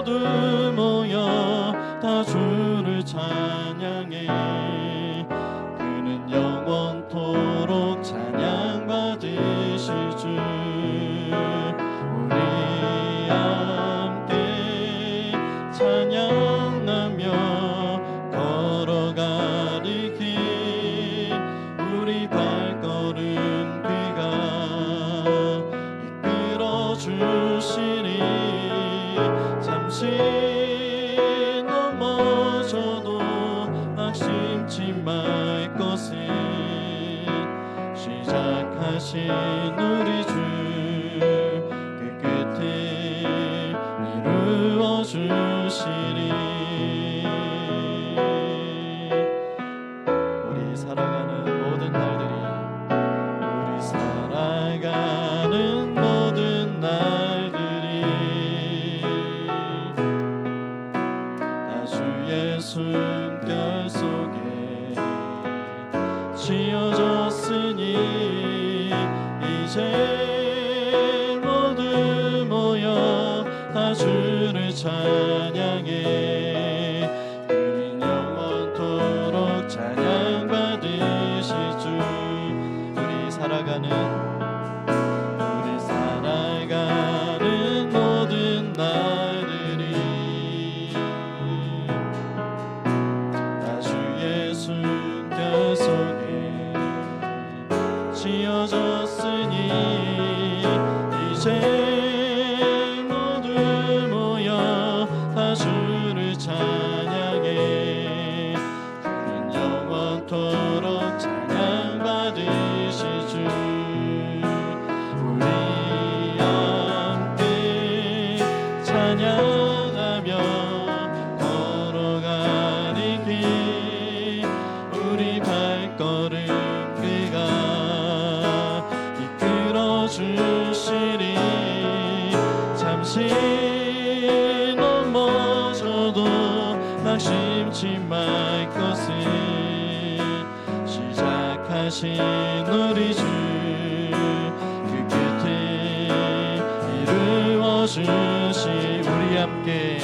모두 모여 다 주를 찬양해. 그는 영원토록 찬양받으실 주. 우리 함께 찬양하며 걸어가리 길. 우리 발걸음 그가 이끌어 주시니 잠시 넘어져도 낙심치 말 것을 시작하신 우리 주 그 끝에 이루어 주시리. 우리 살아가는 모든 날들이 우리 살아가는 모든 날들이 다 주의 숨결 속에 지어졌으니 이제 모두 모여 다 주를 찬양해. 그는 영원토록 찬양받으실 주. 우리 살아가는 모든 날들이 다 주의 숨결 속에 지어졌으니 이제 모두 모여 다 주를 찬양해. 그는 영원토록 찬양받으실 주. 우리 함께 찬양하며 걸어가리 길. 우리 발걸음 그가 이끌어 주시리. 잠시 넘어져도 낙심치 말 것을 시작하신 우리 주 그 끝에 이루어 주시. 우리 함께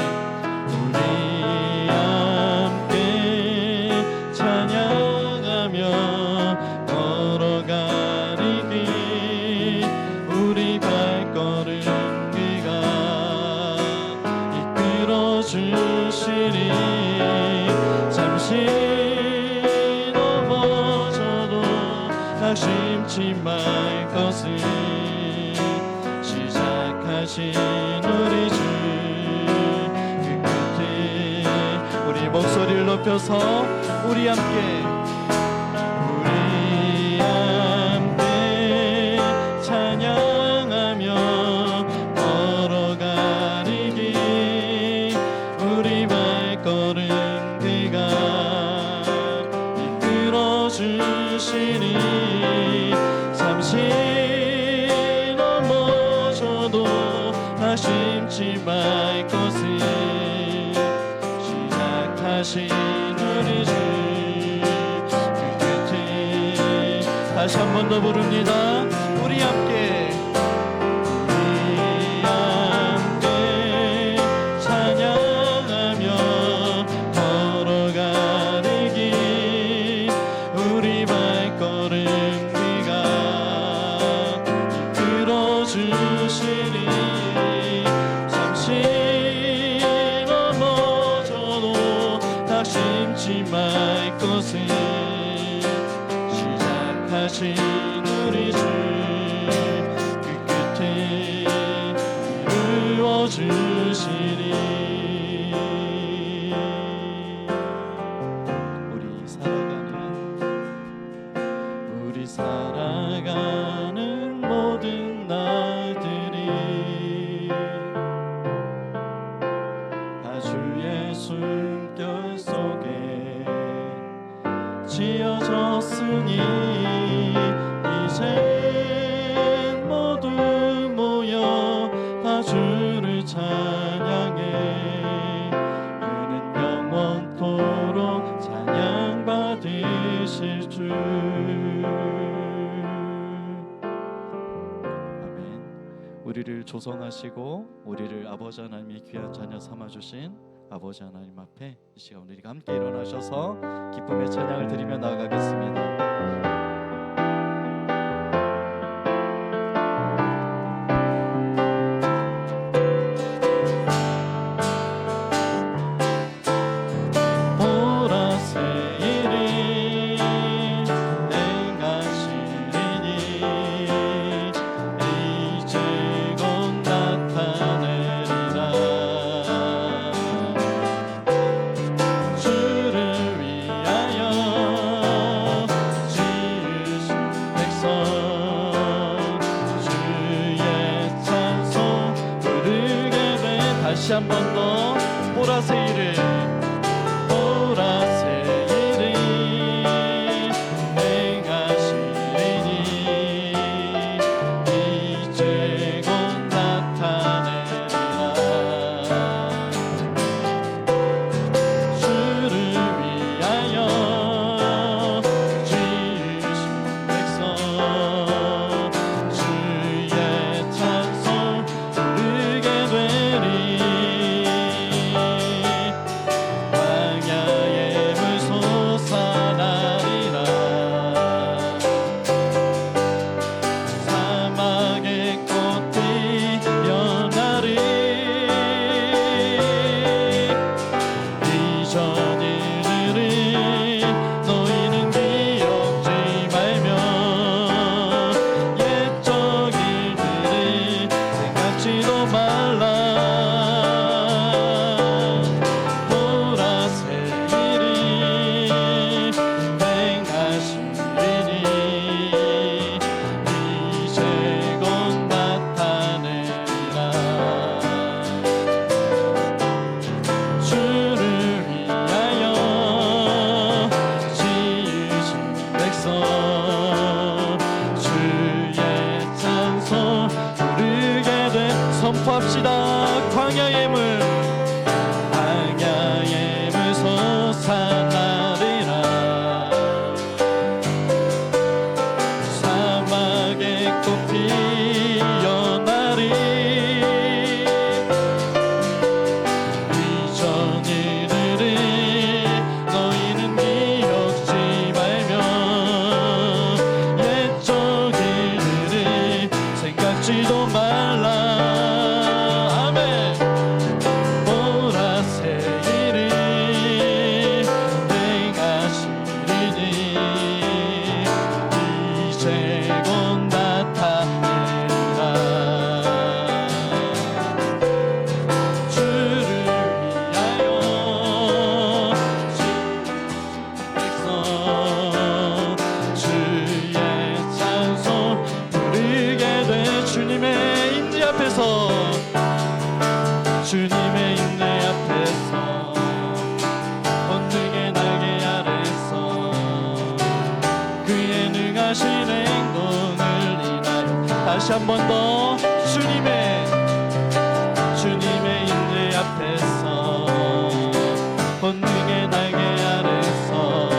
찬양하며 걸어가리 길. 우리 발걸음 그가 이끌어 주시리. 잠시 넘어져도 낙심치 말 것을 시작하신 우리 주 그 끝에 우리 목소리를 높여서 우리 함께 찬양하며 걸어가리 길. 우리 발걸음 그가 이끌어 주시니 잠시 넘어져도 낙심치 말 것을 시작하신 우리 주 그 끝에 다시 한 번 더 부릅니다. 우리 함께 찬양하며 걸어가리 길. 우리 발걸음 그가 이끌어 주시니 잠시 넘어져도 낙심치 말 것을 시작하신 우리 주 그 끝에 이루어 주시리. 우리 살아가는 모든 날들이 다 주의 숨결 속에 지어졌으니 이제 모두 모여 다 주를 찬양해. 그는 영원토록 찬양받으실 주. 아멘. 우리를 우리를 조성하시고 우리를 아버지 하나님의 귀한 자녀 삼아주신 아버지 하나님 앞에 이 시간 우리가 함께 일어나셔서 기쁨의 찬양을 드리며 나아가겠습니다. 다시 한 번 더 보라새 이름 보라새 이름 행하시리니 이제 곧 나타내리라 주를 위하여 지으신 백성 주의 찬송 부르게 되리 선포합시다. 광야의 물 광야의 물 솟아나리라 사막의 꽃 피어나리 이전 일들을 너희는 기억지 말며 옛적 일들을 생각지도 말라 주님의 인내 앞에서 권능의 날개 아래서 그의 능하신 행동을 인하여 다시 한 번 더 주님의 인내 앞에서 권능의 날개 아래서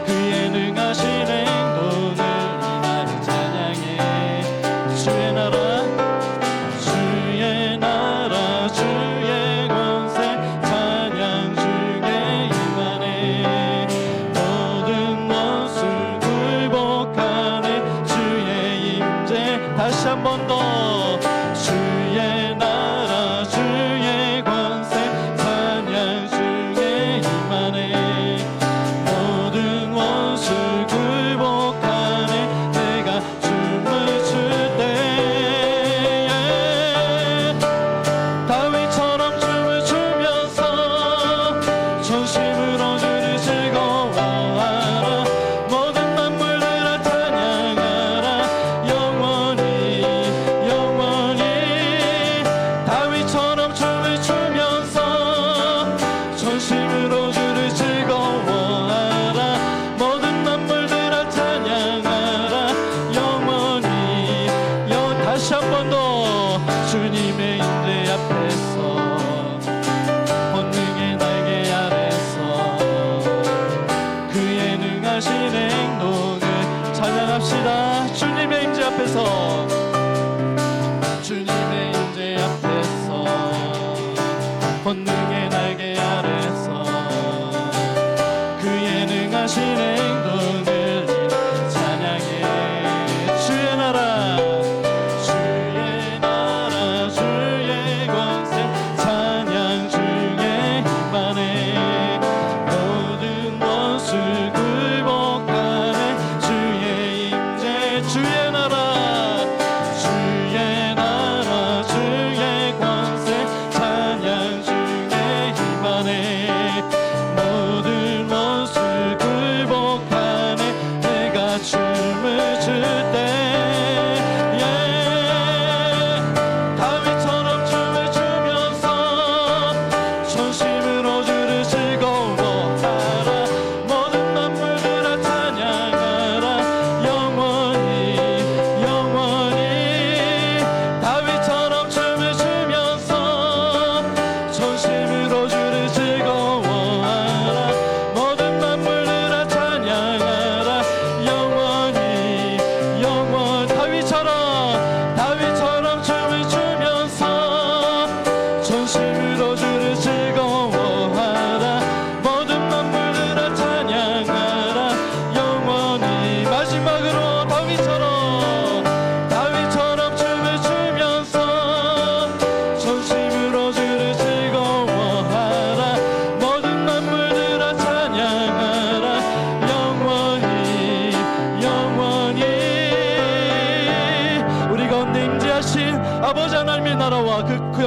그의 능하신 행동을 인하여 찬양해 주의 나라 다시 한 번 더 주의 나라 주의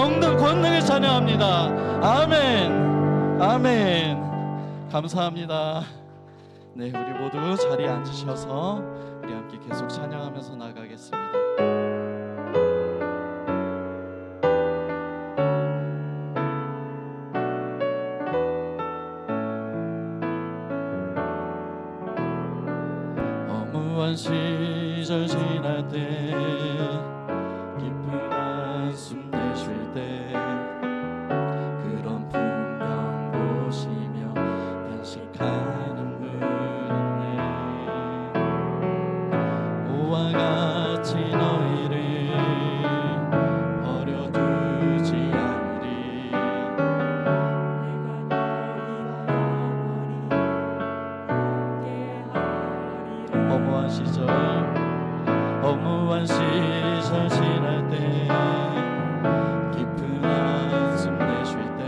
모든 권능을 찬양합니다. 아멘. 아멘. 감사합니다. 네, 우리 모두 자리에 앉으셔서 우리 함께 계속 찬양하면서 나가겠습니다. 허무한 시절 지날 때 깊은 한숨 내쉴 때 그런 풍경 보시며 단식하는 분이네. 오와 같이 너희를 버려두지 않으리. 허무한 시절 지날 때 깊은 한숨 내쉴 때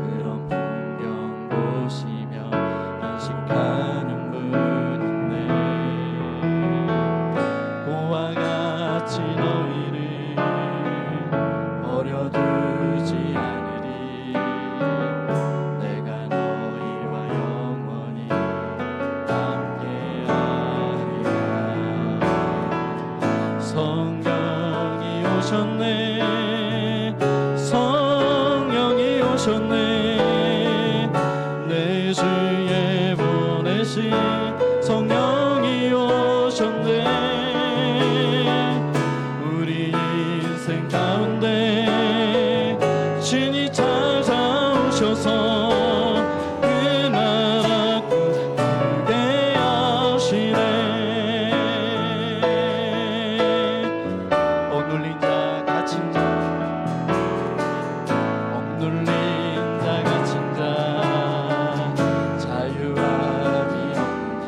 그런 풍경 보시며 안식하는 분인데 고와 같이 너희를 버려두지 않으리. 내가 너희와 영원히 성령이 오셨네. 성령이 오셨네. 내 주에 보내신 성령이 오셨네. 우리 인생 가운데 신이 찾아오셔서 그 나라 꿈꾸게 하시네. 억눌린 자 갇힌 자 억눌린 자 갇힌 자 자유함이 없는 자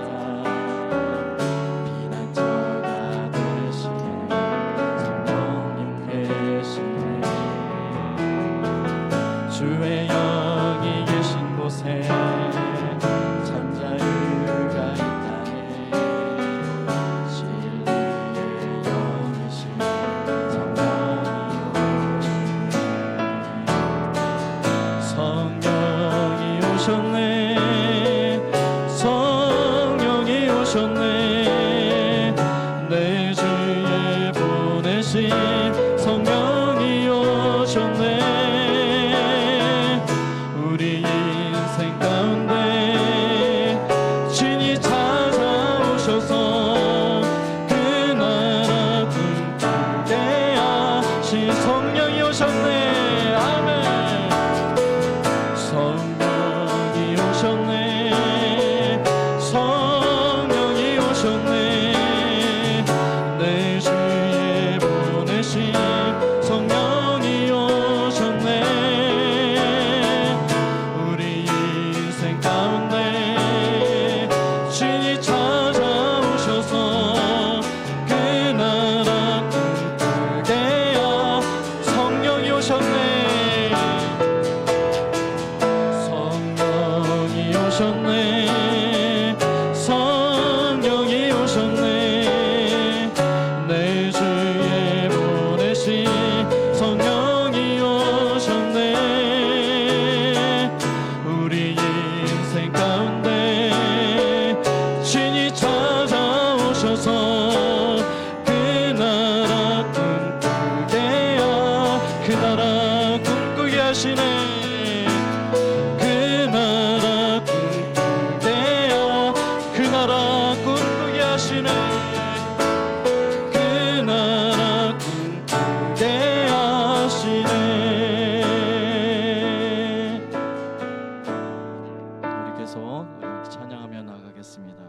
피난처가 되시네. 성령님 계시네. 주의 영이 계신 곳에 참 자유가 있다네. 진리의 영이신 성령이 오셨네. 성령이 오셨네. 내 주에 보내신 성령이 오셨네. 우리 인생 가운데 신이 찾아오셔서 그 나라 꿈꾸게 하신 성령이 오셨네. 아멘. 성령이 오셨네. 성령이 오셨네. 내 주에 보내신 성령이 오셨네. 우리 인생 가운데 신이 찾아오셔서 그 나라 꿈꾸게 하 성령이 오셨네. 성령이 오셨네. 성령이 오셨네. 내 주에 보내신 성령이 오셨네. 우리 인생 가운데 신이 찾아오셔서 그 나라 꿈꾸게 하 그 나라 꿈꾸게 하시네. 그 나라 꿈꾸게 하 그 나라 꿈꾸게 하시네. 그 나라 꿈꾸게 하시네. 우리 계속 우리 찬양하며. '겠습니다.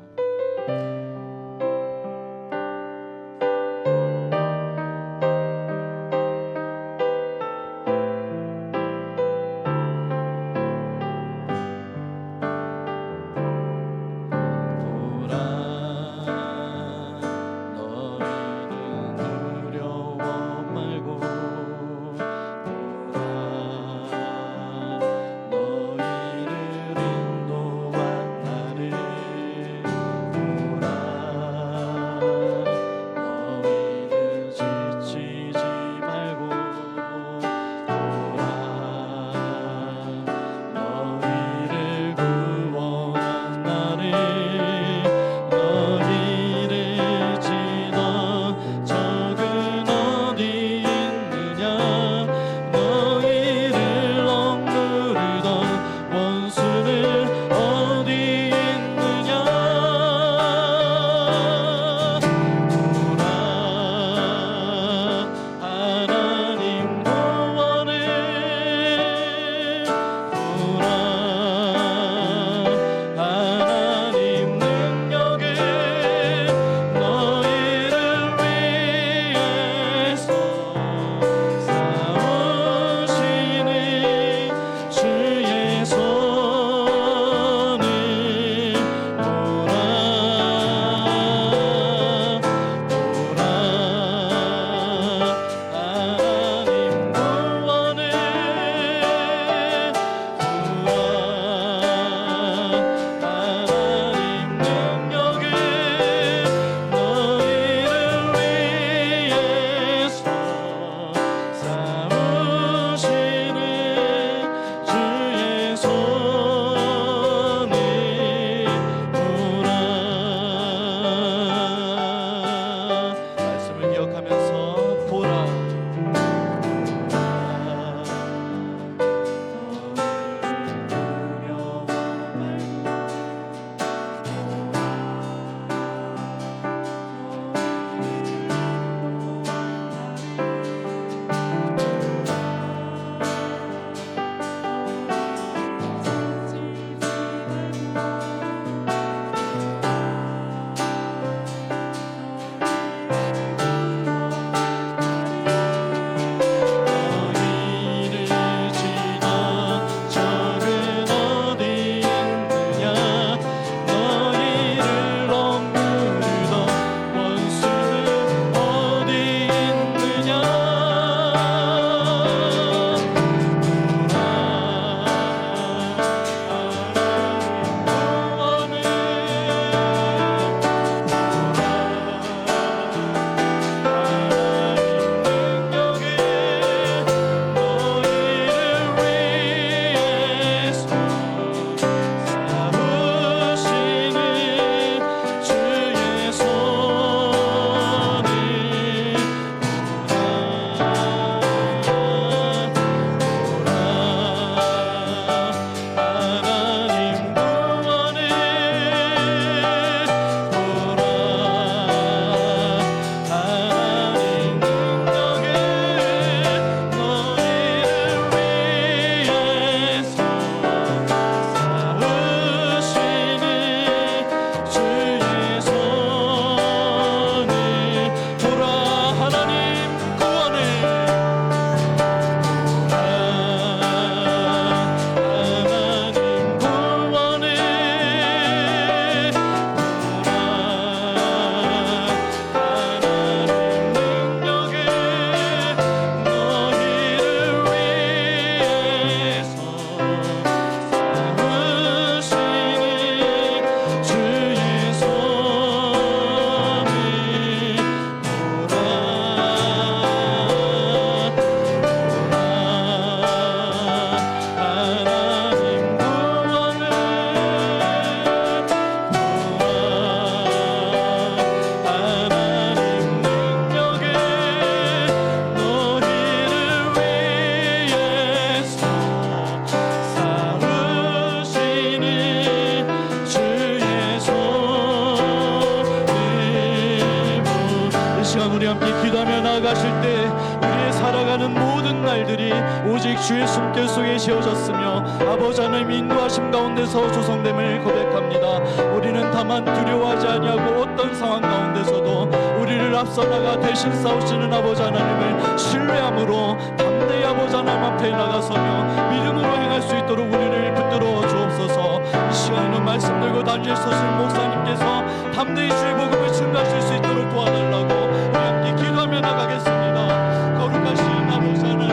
일들이 오직 주의 숨길 속에 지어졌으며 아버지 하나님 인도하심 가운데서 조성됨을 고백합니다. 우리는 다만 두려워하지 아니하고 어떤 상황 가운데서도 우리를 앞서 나가 대신 싸우시는 아버지 하나님을 신뢰함으로 담대히 아버지 하나님 앞에 나가서며 믿음으로 행할 수 있도록 우리를 붙들어 주옵소서. 이 시간에는 말씀 들고 다니엘 서술 목사님께서 담대히 주의 복음을 증거하실 수 있도록 도와달라고 우리 함께 기도하며 나가겠습니다. 거룩하신 아버지 하나님,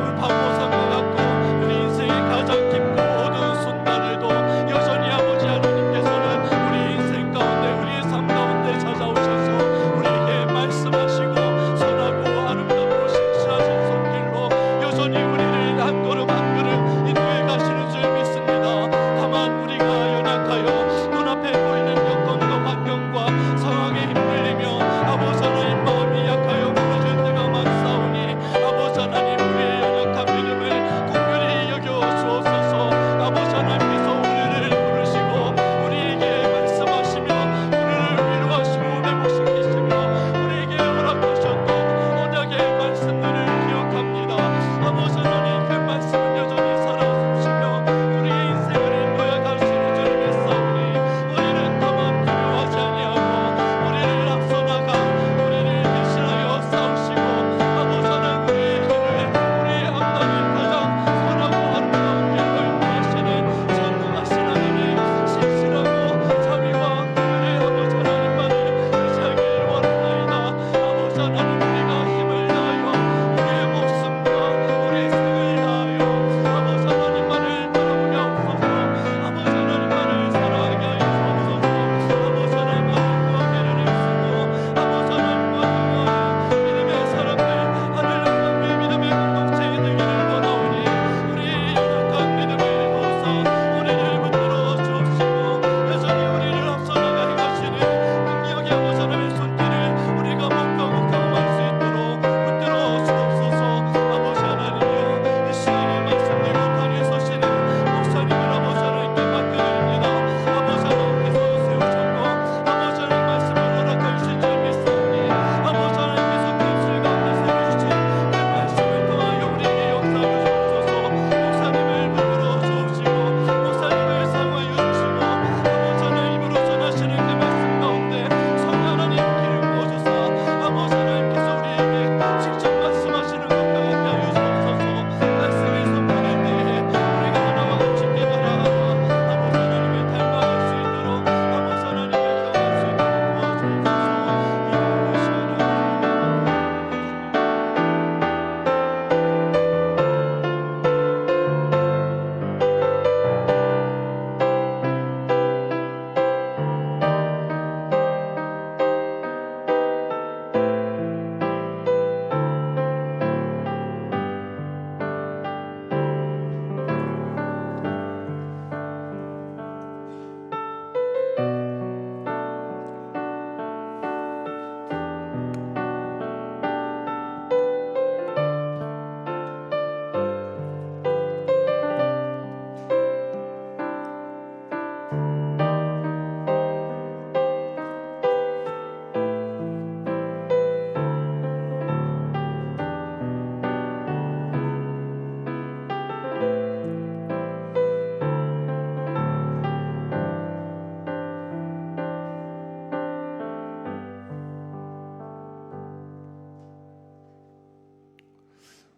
우리 박보상과 같고 우리 인생의 가장 깊고 어두운 순간에도 여전히 아버지 하나님께서는 우리 인생 가운데 우리의 삶 가운데 찾아오셔서 우리에게 말씀하시고 선하고 아름답고 신실하신 손길로 여전히 우리를 한 걸음 한 걸음 인도해 가시는 줄 믿습니다. 다만 우리가 연약하여 눈앞에 보이는 여건과 환경과 상황에 힘들리며 아버지 하나님 마음이 약하여 무너질 때가 많사오니 아버지 하나님 우리의 연약한 믿음을 긍휼히 여겨 주옵소서. 아버지 하나님께서 우리를 부르시고 우리에게 말씀하시며 우리를 위로하시고 회복시키시며 우리에게 허락하셨던 언약의 말씀들을 기억합니다. 아버지 하나님 그 말씀은 여전히 살아 숨쉬며 우리의 인생을 인도해 가시는 줄 믿사오니 우리는 다만 두려워하지 아니하고 우리를 앞서 나가 우리를 대신하여 싸우시고 아버지 하나님 우리의 길을 우리의 앞날을 가장 선하고 아름다운 길로 인도하시는 전능하신 하나님 신실하고 자비와 긍휼의 아버지 하나님만을 의지하길 원하나이다. 아버지 하나님 우리가 힘을 다하여 우리의 목숨과 우리의 생을 다하여 아버지 하나님만을 바라보게 하옵소서. 아버지 하나님만을 사랑하게 하여 주옵소서. 아버지 하나님만을 구하기를 힘쓰고 아버지 하나님과 동행하는 믿음의 사람들 하늘 영광의 믿음의 공동체에 되기를 원하오니 우리의 연약한 믿음을 도우사 우리를 붙들어 주옵시고 여전히 우리를 앞서 나가 행하시는 능력의 아버지 하나님의 손길을 우리가 목격하고 경험할 수 있도록 붙들어 주옵소서. 아버지 하나님이여 이 시간에 말씀 들고 다니엘 서시는 목사님을 아버지 하나님께 맡겨드립니다. 아버지 하나님께서 세우셨고 아버지 하나님 말씀을 허락해 주신 줄 믿사오니 아버지 하나님께서 그 가운데 세워주신 그 말씀을 통하여 우리에게 역사하여 주옵소서. 목사님을 붙들어 주옵시고 목사님을 사용하여 주시고 아버지 하나님으로 전하시는 그 말씀 가운데 성령 하나님 기름 부어주사 아버지 하나님께서 우리에게 직접 말씀하시는 것과 같게 하여 주옵소서. 말씀을 선포할 때에 우리가 하나와 같이 깨달아 아버지 하나님을 닮아갈 수 있도록 아버지 하나님을 경험할 수 있도록 도와주옵소서. 이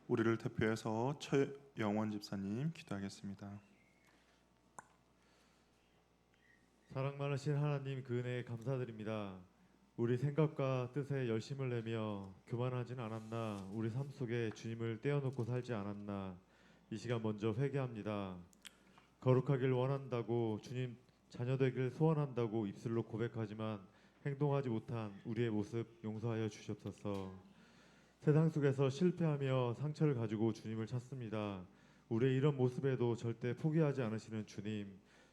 우리를 대표해서 최영원 집사님 기도하겠습니다. 사랑 많으신 하나님 그 은혜에 감사드립니다. 우리 생각과 뜻에 열심을 내며 교만하진 않았나, 우리 삶 속에 주님을 떼어놓고 살지 않았나, 이 시간 먼저 회개합니다. 거룩하길 원한다고, 주님 자녀 되길 소원한다고 입술로 고백하지만 행동하지 못한 우리의 모습 용서하여 주시옵소서. 세상 속에서 실패하며 상처를 가지고 주님을 찾습니다. 우리의 이런 모습에도 절대 포기하지 않으시는 주님,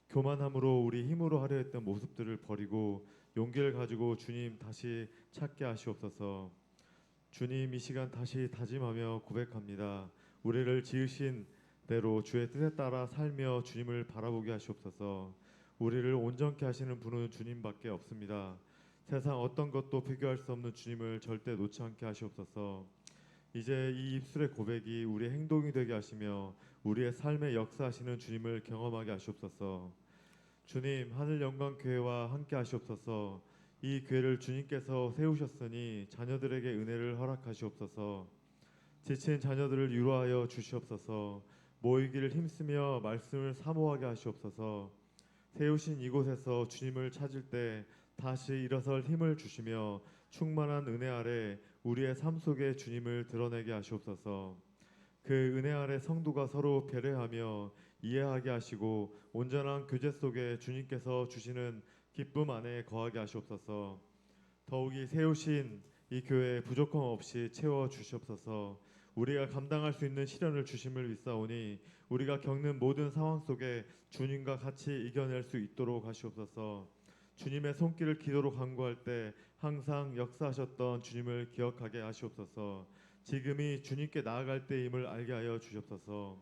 교만함으로 우리 힘으로 하려 했던 모습들을 버리고 용기를 가지고 주님 다시 찾게 하시옵소서. 주님 이 시간 다시 다짐하며 고백합니다. 우리를 지으신 대로 주의 뜻에 따라 살며 주님을 바라보게 하시옵소서. 우리를 온전케 하시는 분은 주님밖에 없습니다. 세상 어떤 것도 비교할 수 없는 주님을 절대 놓지 않게 하시옵소서. 이제 이 입술의 고백이 우리의 행동이 되게 하시며 우리의 삶에 역사하시는 주님을 경험하게 하시옵소서. 주님, 하늘 영광 교회와 함께 하시옵소서. 이 교회를 주님께서 세우셨으니 자녀들에게 은혜를 허락하시옵소서. 지친 자녀들을 위로하여 주시옵소서. 모이기를 힘쓰며 말씀을 사모하게 하시옵소서. 세우신 이곳에서 주님을 찾을 때 다시 일어설 힘을 주시며 충만한 은혜 아래 우리의 삶 속에 주님을 드러내게 하시옵소서. 그 은혜 아래 성도가 서로 배려하며 이해하게 하시고 온전한 교제 속에 주님께서 주시는 기쁨 안에 거하게 하시옵소서. 더욱이 세우신 이 교회 부족함 없이 채워 주시옵소서. 우리가 감당할 수 있는 시련을 주심을 믿사오니 우리가 겪는 모든 상황 속에 주님과 같이 이겨낼 수 있도록 하시옵소서. 주님의 손길을 기도로 간구할 때 항상 역사하셨던 주님을 기억하게 하시옵소서. 지금이 주님께 나아갈 때임을 알게 하여 주시옵소서.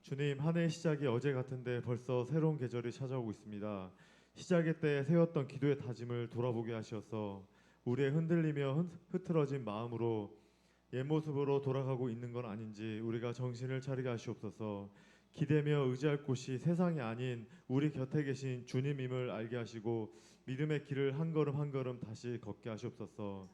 주님, 한 해의 시작이 어제 같은데 벌써 새로운 계절이 찾아오고 있습니다. 시작의 때 세웠던 기도의 다짐을 돌아보게 하셔서 우리의 흔들리며 흐트러진 마음으로 옛 모습으로 돌아가고 있는 건 아닌지 우리가 정신을 차리게 하시옵소서. 기대며 의지할 곳이 세상이 아닌 우리 곁에 계신 주님임을 알게 하시고 믿음의 길을 한 걸음 한 걸음 다시 걷게 하시옵소서.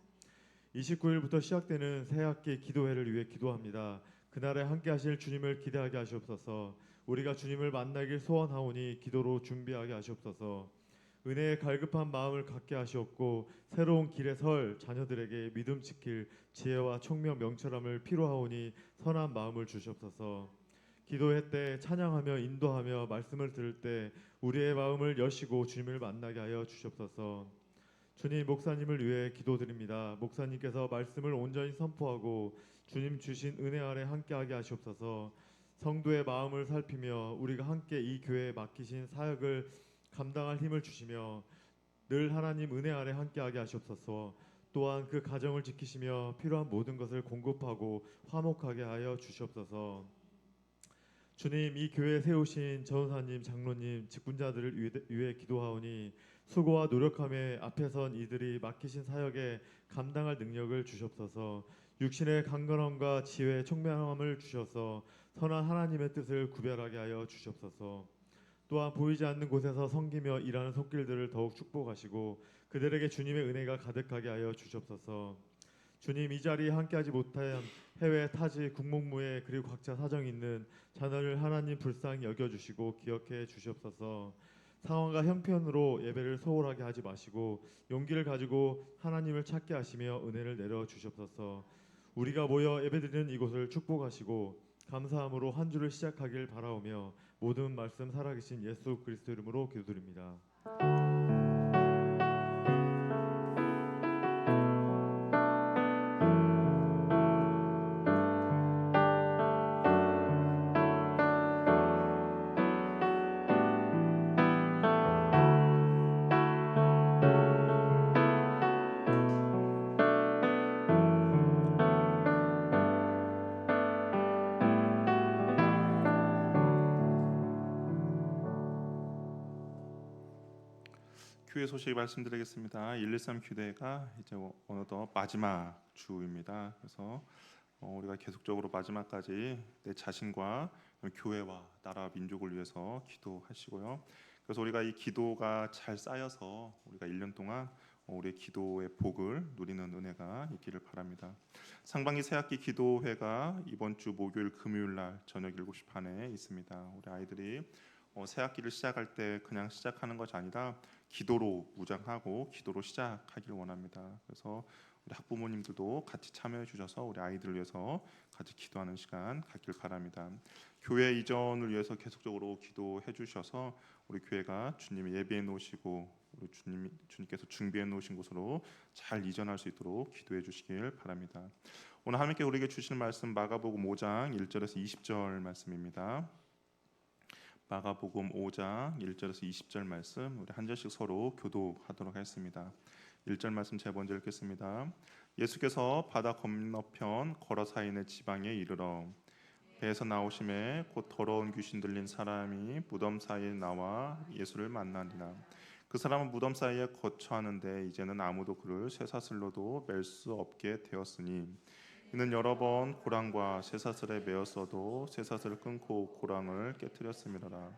29일부터 시작되는 새학기 기도회를 위해 기도합니다. 그날에 함께 하실 주님을 기대하게 하시옵소서. 우리가 주님을 만나길 소원하오니 기도로 준비하게 하시옵소서. 은혜의 갈급한 마음을 갖게 하시옵고 새로운 길에 설 자녀들에게 믿음 지킬 지혜와 총명 명철함을 필요하오니 선한 마음을 주시옵소서. 기도회 때 찬양하며 인도하며 말씀을 들을 때 우리의 마음을 여시고 주님을 만나게 하여 주시옵소서. 주님, 목사님을 위해 기도드립니다. 목사님께서 말씀을 온전히 선포하고 주님 주신 은혜 아래 함께하게 하시옵소서. 성도의 마음을 살피며 우리가 함께 이 교회에 맡기신 사역을 감당할 힘을 주시며 늘 하나님 은혜 아래 함께하게 하시옵소서. 또한 그 가정을 지키시며 필요한 모든 것을 공급하고 화목하게 하여 주시옵소서. 주님, 이 교회에 세우신 전사님, 장로님, 직분자들을 위해 기도하오니 수고와 노력함에 앞에 선 이들이 맡기신 사역에 감당할 능력을 주시옵소서. 육신의 강건함과 지혜의 총명함을 주셔서 선한 하나님의 뜻을 구별하게 하여 주시옵소서. 또한 보이지 않는 곳에서 섬기며 일하는 손길들을 더욱 축복하시고 그들에게 주님의 은혜가 가득하게 하여 주시옵소서. 주님, 이 자리에 함께하지 못한 해외 타지 국목무예 그리고 각자 사정이 있는 자녀를 하나님 불쌍히 여겨주시고 기억해 주시옵소서. 상황과 형편으로 예배를 소홀하게 하지 마시고 용기를 가지고 하나님을 찾게 하시며 은혜를 내려 주시옵소서. 우리가 모여 예배드리는 이곳을 축복하시고 감사함으로 한 주를 시작하길 바라오며 모든 말씀 살아계신 예수 그리스도 이름으로 기도드립니다. 교회 소식 말씀드리겠습니다. 113 교대가 이제 어느덧 마지막 주입니다. 그래서 우리가 계속적으로 마지막까지 내 자신과 교회와 나라 민족을 위해서 기도하시고요. 그래서 우리가 이 기도가 잘 쌓여서 우리가 1년 동안 우리의 기도의 복을 누리는 은혜가 있기를 바랍니다. 상반기 새학기 기도회가 이번 주 목요일 금요일 날 저녁 7시 반에 있습니다. 우리 아이들이 새학기를 시작할 때 그냥 시작하는 것이 아니라 기도로 무장하고 기도로 시작하길 원합니다. 그래서 우리 학부모님들도 같이 참여해 주셔서 우리 아이들을 위해서 같이 기도하는 시간 갖길 바랍니다. 교회 이전을 위해서 계속적으로 기도해 주셔서 우리 교회가 주님이 예배해 놓으시고 우리 주님께서 준비해 놓으신 곳으로 잘 이전할 수 있도록 기도해 주시길 바랍니다. 오늘 하나님께 우리에게 주시는 말씀 마가복음 5장 1절에서 20절 말씀입니다. 마가복음 5장 1절에서 20절 말씀 우리 한 절씩 서로 교독하도록 하겠습니다. 1절 말씀 제가 먼저 읽겠습니다. 예수께서 바다 건너편 거라사인의 지방에 이르러 배에서 나오심에 곧 더러운 귀신 들린 사람이 무덤 사이에 나와 예수를 만나니라. 그 사람은 무덤 사이에 거처하는데 이제는 아무도 그를 쇠사슬로도 맬 수 없게 되었으니 이는 여러 번 고랑과 쇠사슬에 매었어도 쇠사슬을 끊고 고랑을 깨뜨렸음이로라.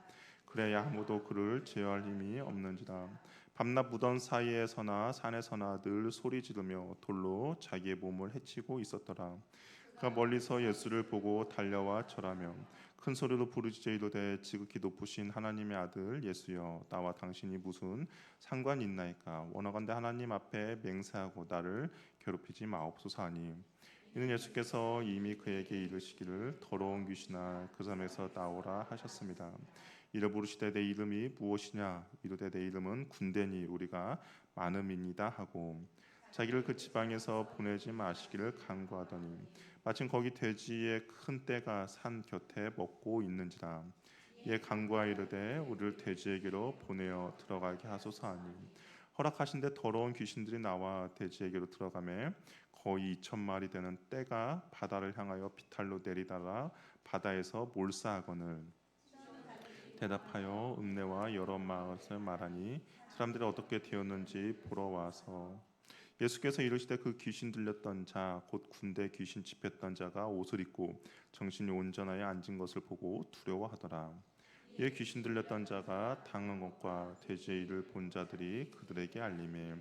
그래야 아무도 그를 제어할 힘이 없는지라. 밤낮 무던 사이에서나 산에서나 늘 소리 지르며 돌로 자기의 몸을 해치고 있었더라. 그가 멀리서 예수를 보고 달려와 절하며 큰 소리로 부르짖어 이르되 지극히 높으신 하나님의 아들 예수여, 나와 당신이 무슨 상관이 있나이까? 원하건대 하나님 앞에 맹세하고 나를 괴롭히지 마옵소서 하니, 이는 예수께서 이미 그에게 이르시기를 더러운 귀신아 그 섬에서 나오라 하셨습니다. 이르 부르시되 내 이름이 무엇이냐? 이르되 내 이름은 군대니 우리가 많음이니이다 하고 자기를 그 지방에서 보내지 마시기를 간구하더니 마침 거기 돼지의 큰 떼가 산 곁에 먹고 있는지라. 이에 간구하 이르되 우리를 돼지에게로 보내어 들어가게 하소서 하니, 허락하신데 더러운 귀신들이 나와 돼지에게로 들어가매 거의 2,000마리 되는 떼가 바다를 향하여 비탈로 내리다가 바다에서 몰사하거늘 대답하여 읍내와 여러 마을을 말하니 사람들이 어떻게 되었는지 보러 와서 예수께서 이르시되 그 귀신 들렸던 자 곧 군대 귀신 집혔던 자가 옷을 입고 정신이 온전하여 앉은 것을 보고 두려워하더라. 이에 귀신 들렸던 자가 당한 것과 돼지의 일을 본 자들이 그들에게 알림해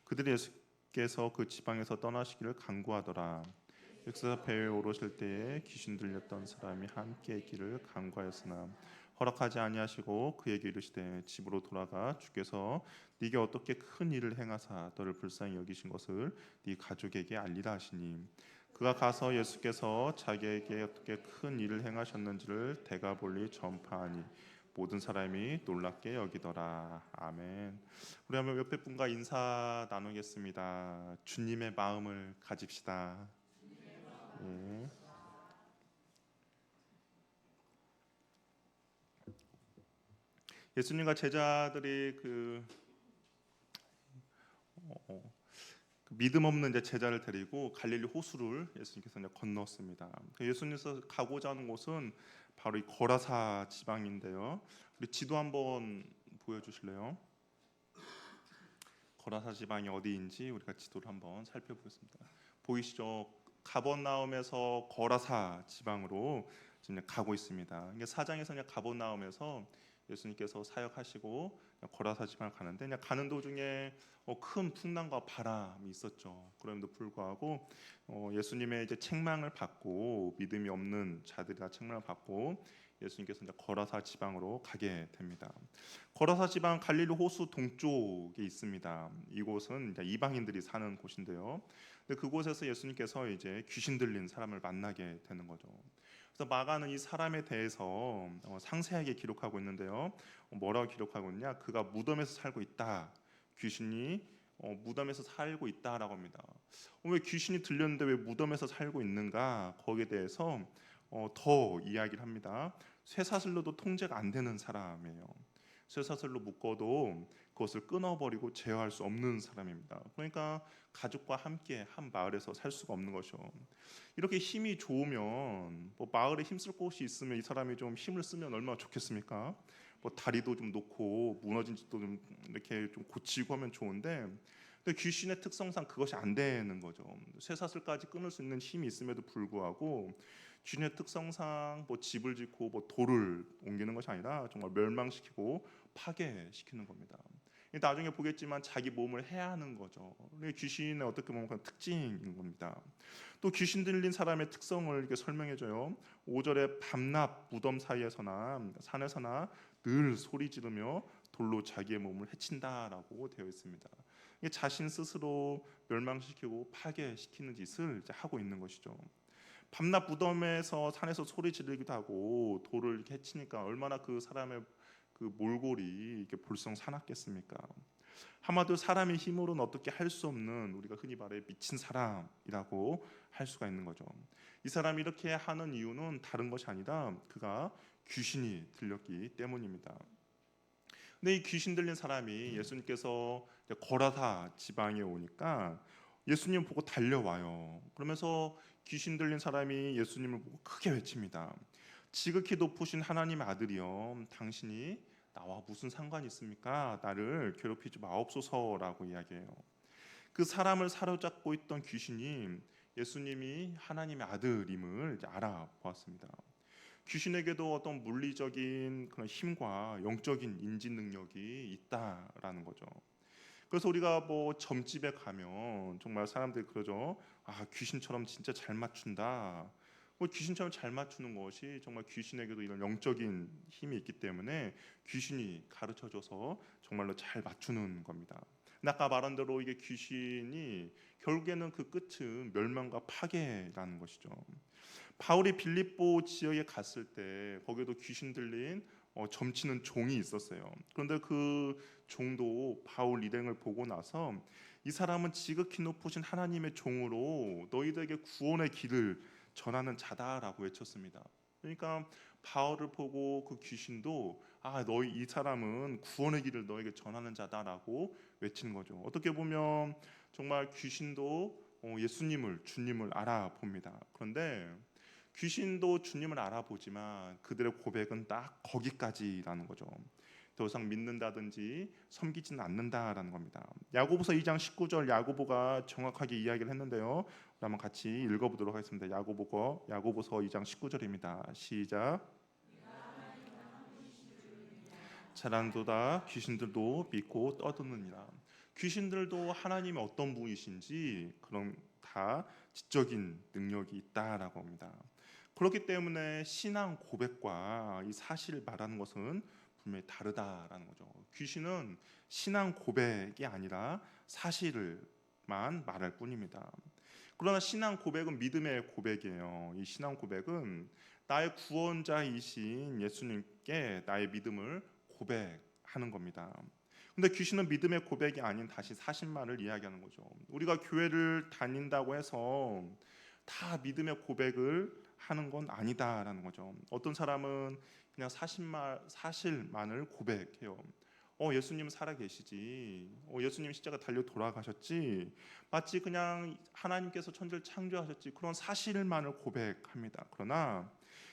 그들이 예수께서 그 지방에서 떠나시기를 간구하더라. 역사 배에 오르실 때에 귀신 들렸던 사람이 함께 있기를 간구하였으나 허락하지 아니하시고 그에게 이르시되 집으로 돌아가 주께서 네게 어떻게 큰 일을 행하사 너를 불쌍히 여기신 것을 네 가족에게 알리라 하시니, 그가 가서 예수께서 자기에게 어떻게 큰 일을 행하셨는지를 대가볼리 전파하니 모든 사람이 놀랍게 여기더라. 아멘. 우리 한번 옆에 분과 인사 나누겠습니다. 주님의 마음을 가집시다. 예. 예수님과 제자들이 그 믿음 없는 이제 제자를 데리고 갈릴리 호수를 예수님께서 이제 건넜습니다. 예수님께서 가고자 하는 곳은 바로 이 거라사 지방인데요. 우리 지도 한번 보여주실래요? 거라사 지방이 어디인지 우리가 지도를 한번 살펴보겠습니다. 보이시죠? 가버나움에서 거라사 지방으로 지금 가고 있습니다. 이게 사장에서 그냥 가버나움에서 예수님께서 사역하시고 거라사 지방을 가는데 그냥 가는 도중에 큰 풍랑과 바람이 있었죠. 그럼에도 불구하고 예수님의 이제 책망을 받고 믿음이 없는 자들이 다 책망을 받고 예수님께서 이제 거라사 지방으로 가게 됩니다. 거라사 지방 갈릴리 호수 동쪽에 있습니다. 이곳은 이제 이방인들이 사는 곳인데요. 근데 그곳에서 예수님께서 이제 귀신 들린 사람을 만나게 되는 거죠. 그래서 마가는 이 사람에 대해서 상세하게 기록하고 있는데요. 뭐라고 기록하고 있냐? 그가 무덤에서 살고 있다. 귀신이 무덤에서 살고 있다라고 합니다. 왜 귀신이 들렸는데 왜 무덤에서 살고 있는가? 거기에 대해서 더 이야기를 합니다. 쇠사슬로도 통제가 안 되는 사람이에요. 쇠사슬로 묶어도 그것을 끊어버리고 제어할 수 없는 사람입니다. 그러니까 가족과 함께 한 마을에서 살 수가 없는 것이죠. 이렇게 힘이 좋으면 뭐 마을에 힘쓸 곳이 있으면 이 사람이 좀 힘을 쓰면 얼마나 좋겠습니까? 뭐 다리도 좀 놓고 무너진 집도 좀 이렇게 좀 고치고 하면 좋은데, 근데 귀신의 특성상 그것이 안 되는 거죠. 쇠사슬까지 끊을 수 있는 힘이 있음에도 불구하고 귀신의 특성상 뭐 집을 짓고 뭐 돌을 옮기는 것이 아니라 정말 멸망시키고 파괴시키는 겁니다. 나중에 보겠지만 자기 몸을 해야 하는 거죠. 귀신의 어떻게 보면 그런 특징인 겁니다. 또 귀신 들린 사람의 특성을 이렇게 설명해줘요. 5절에 밤낮 무덤 사이에서나 산에서나 늘 소리 지르며 돌로 자기의 몸을 해친다라고 되어 있습니다. 자신 스스로 멸망시키고 파괴시키는 짓을 이제 하고 있는 것이죠. 밤낮 무덤에서 산에서 소리 지르기도 하고 돌을 이렇게 해치니까 얼마나 그 사람의 그 몰골이 이렇게 볼썽사납겠습니까? 한마디로 사람의 힘으로는 어떻게 할 수 없는, 우리가 흔히 말해 미친 사람이라고 할 수가 있는 거죠. 이 사람이 이렇게 하는 이유는 다른 것이 아니라 그가 귀신이 들렸기 때문입니다. 근데 이 귀신 들린 사람이 예수님께서 거라사 지방에 오니까 예수님 보고 달려와요. 그러면서 귀신 들린 사람이 예수님을 보고 크게 외칩니다. 지극히 높으신 하나님의 아들이여, 당신이 나와 무슨 상관이 있습니까? 나를 괴롭히지 마옵소서라고 이야기해요. 그 사람을 사로잡고 있던 귀신이 예수님이 하나님의 아들임을 이제 알아보았습니다. 귀신에게도 어떤 물리적인 그런 힘과 영적인 인지 능력이 있다라는 거죠. 그래서 우리가 뭐 점집에 가면 정말 사람들이 그러죠. 아, 귀신처럼 진짜 잘 맞춘다. 뭐 귀신처럼 잘 맞추는 것이 정말 귀신에게도 이런 영적인 힘이 있기 때문에 귀신이 가르쳐줘서 정말로 잘 맞추는 겁니다. 근데 아까 말한 대로 이게 귀신이 결국에는 그 끝은 멸망과 파괴라는 것이죠. 바울이 빌립보 지역에 갔을 때 거기에도 귀신 들린 점치는 종이 있었어요. 그런데 그 종도 바울 일행을 보고 나서 이 사람은 지극히 높으신 하나님의 종으로 너희들에게 구원의 길을 전하는 자다라고 외쳤습니다. 그러니까 바울을 보고 그 귀신도 너희 이 사람은 구원의 길을 너에게 전하는 자다라고 외치는 거죠. 어떻게 보면 정말 귀신도 예수님을 주님을 알아봅니다. 그런데 귀신도 주님을 알아보지만 그들의 고백은 딱 거기까지라는 거죠. 더 이상 믿는다든지 섬기지는 않는다라는 겁니다. 야고보서 2장 19절 야고보가 정확하게 이야기를 했는데요. 한번 같이 읽어보도록 하겠습니다. 야고보서 2장 19절입니다. 시작. 잘한도다 귀신들도 믿고 떠드느니라. 귀신들도 하나님이 어떤 분이신지 그런 다 지적인 능력이 있다라고 합니다. 그렇기 때문에 신앙 고백과 이 사실을 말하는 것은 분명히 다르다라는 거죠. 귀신은 신앙 고백이 아니라 사실을만 말할 뿐입니다. 그러나 신앙 고백은 믿음의 고백이에요. 이 신앙 고백은 나의 구원자이신 예수님께 나의 믿음을 고백하는 겁니다. 근데 귀신은 믿음의 고백이 아닌 다시 사실만을 이야기하는 거죠. 우리가 교회를 다닌다고 해서 다 믿음의 고백을 하는 건 아니다라는 거죠. 어떤 사람은 그냥 사실만을 고백해요. 예수님 살아 계시지. 예수님 십자가 달려 돌아가셨지. 마치 그냥 하나님께서 천지를 창조하셨지. 그런 사실만을 고백합니다. 그러나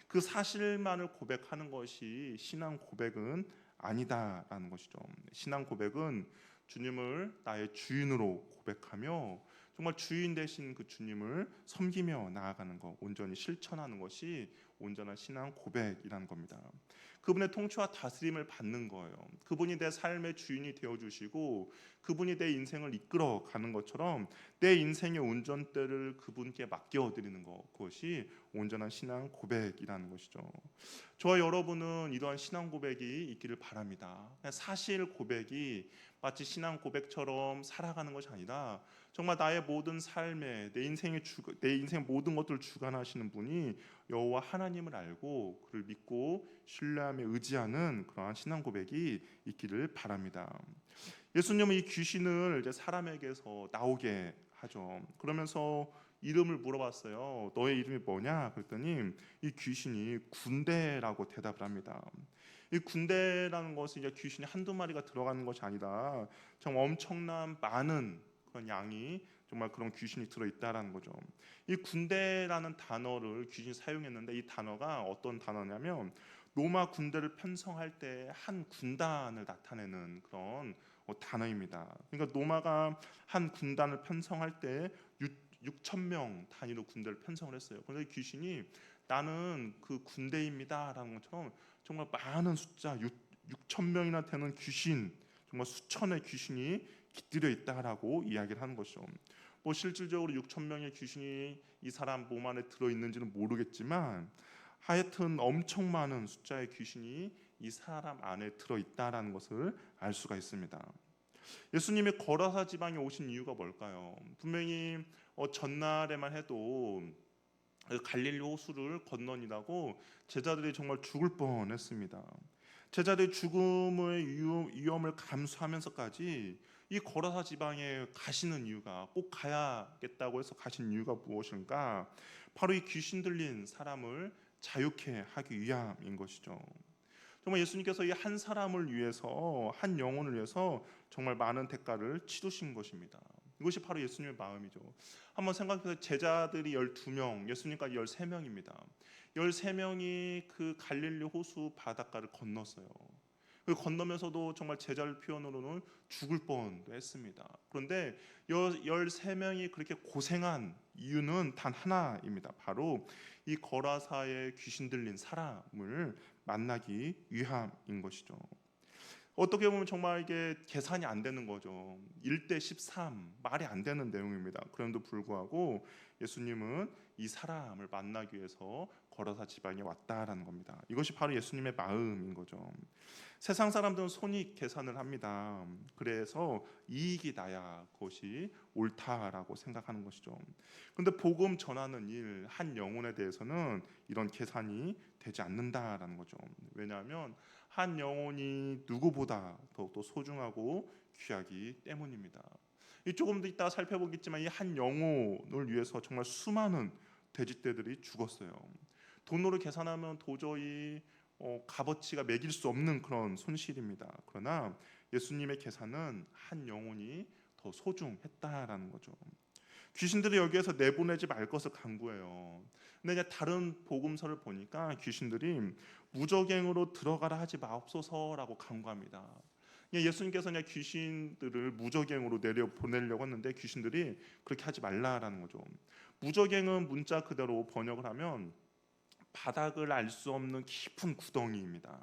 그 사실만을 고백하는 것이 신앙 고백은 아니다라는 것이죠. 신앙 고백은 주님을 나의 주인으로 고백하며 정말 주인 되신 그 주님을 섬기며 나아가는 것, 온전히 실천하는 것이 온전한 신앙 고백이라는 겁니다. 그분의 통치와 다스림을 받는 거예요. 그분이 내 삶의 주인이 되어주시고 그분이 내 인생을 이끌어 가는 것처럼 내 인생의 운전대를 그분께 맡겨드리는 것, 그것이 온전한 신앙 고백이라는 것이죠. 저와 여러분은 이러한 신앙 고백이 있기를 바랍니다. 사실 고백이 마치 신앙 고백처럼 살아가는 것이 아니라 정말 나의 모든 삶에 내 인생 모든 것들을 주관하시는 분이 여호와 하나님을 알고 그를 믿고 신뢰하며 의지하는 그러한 신앙 고백이 있기를 바랍니다. 예수님은 이 귀신을 이제 사람에게서 나오게 하죠. 그러면서 이름을 물어봤어요. 너의 이름이 뭐냐? 그랬더니 이 귀신이 군대라고 대답을 합니다. 이 군대라는 것은 이제 귀신이 한두 마리가 들어가는 것이 아니라 정말 엄청난 많은 그런 양이 정말 그런 귀신이 들어있다라는 거죠. 이 군대라는 단어를 귀신이 사용했는데 이 단어가 어떤 단어냐면 로마 군대를 편성할 때 한 군단을 나타내는 그런 단어입니다. 그러니까 로마가 한 군단을 편성할 때 6천 명 단위로 군대를 편성을 했어요. 그런데 귀신이 나는 그 군대입니다라는 것처럼 정말 많은 숫자 6천 명이나 되는 귀신, 정말 수천의 귀신이 깃들여 있다라고 이야기를 하는 것이죠. 뭐 실질적으로 6천 명의 귀신이 이 사람 몸 안에 들어 있는지는 모르겠지만 하여튼 엄청 많은 숫자의 귀신이 이 사람 안에 들어 있다라는 것을 알 수가 있습니다. 예수님이 거라사 지방에 오신 이유가 뭘까요? 분명히 전날에만 해도 갈릴리 호수를 건너니라고 제자들이 정말 죽을 뻔했습니다. 제자들의 죽음의 위험을 감수하면서까지 이 거라사 지방에 가시는 이유가, 꼭 가야겠다고 해서 가신 이유가 무엇인가? 바로 이 귀신 들린 사람을 자유케 하기 위함인 것이죠. 정말 예수님께서 이 한 사람을 위해서, 한 영혼을 위해서 정말 많은 대가를 치르신 것입니다. 이것이 바로 예수님의 마음이죠. 한번 생각해서 제자들이 12명, 예수님까지 13명입니다. 13명이 그 갈릴리 호수 바닷가를 건넜어요. 그 건너면서도 정말 제자를 표현으로는 죽을 뻔도 했습니다. 그런데 13명이 그렇게 고생한 이유는 단 하나입니다. 바로 이 거라사의 귀신 들린 사람을 만나기 위함인 것이죠. 어떻게 보면 정말 이게 계산이 안 되는 거죠. 1대 13 말이 안 되는 내용입니다. 그럼에도 불구하고 예수님은 이 사람을 만나기 위해서 거라사 지방에 왔다라는 겁니다. 이것이 바로 예수님의 마음인 거죠. 세상 사람들은 손익 계산을 합니다. 그래서 이익이 나야 그것이 옳다라고 생각하는 것이죠. 그런데 복음 전하는 일, 한 영혼에 대해서는 이런 계산이 되지 않는다라는 거죠. 왜냐하면 한 영혼이 누구보다 더욱더 소중하고 귀하기 때문입니다. 조금 더 이따 살펴보겠지만 이 한 영혼을 위해서 정말 수많은 돼지떼들이 죽었어요. 돈으로 계산하면 도저히 값어치가 매길 수 없는 그런 손실입니다. 그러나 예수님의 계산은 한 영혼이 더 소중했다라는 거죠. 귀신들이 여기에서 내보내지 말 것을 간구해요. 근데 이제 다른 복음서를 보니까 귀신들이 무적행으로 들어가라 하지 마옵소서라고 간구합니다. 예수님께서 그냥 귀신들을 무적행으로 내려 보내려고 했는데 귀신들이 그렇게 하지 말라라는 거죠. 무적행은 문자 그대로 번역을 하면 바닥을 알 수 없는 깊은 구덩이입니다.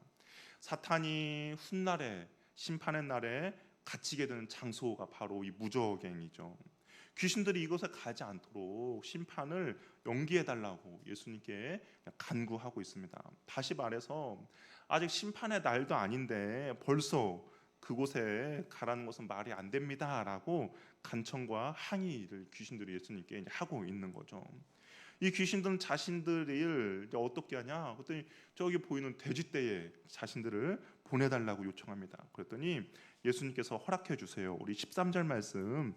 사탄이 훗날에 심판의 날에 갇히게 되는 장소가 바로 이 무적행이죠. 귀신들이 이곳에 가지 않도록 심판을 연기해 달라고 예수님께 간구하고 있습니다. 다시 말해서 아직 심판의 날도 아닌데 벌써 그곳에 가라는 것은 말이 안 됩니다라고 간청과 항의를 귀신들이 예수님께 하고 있는 거죠. 이 귀신들은 자신들을 어떻게 하냐? 그랬더니 저기 보이는 돼지떼에 자신들을 보내달라고 요청합니다. 그랬더니 예수님께서 허락해 주세요. 우리 13절 말씀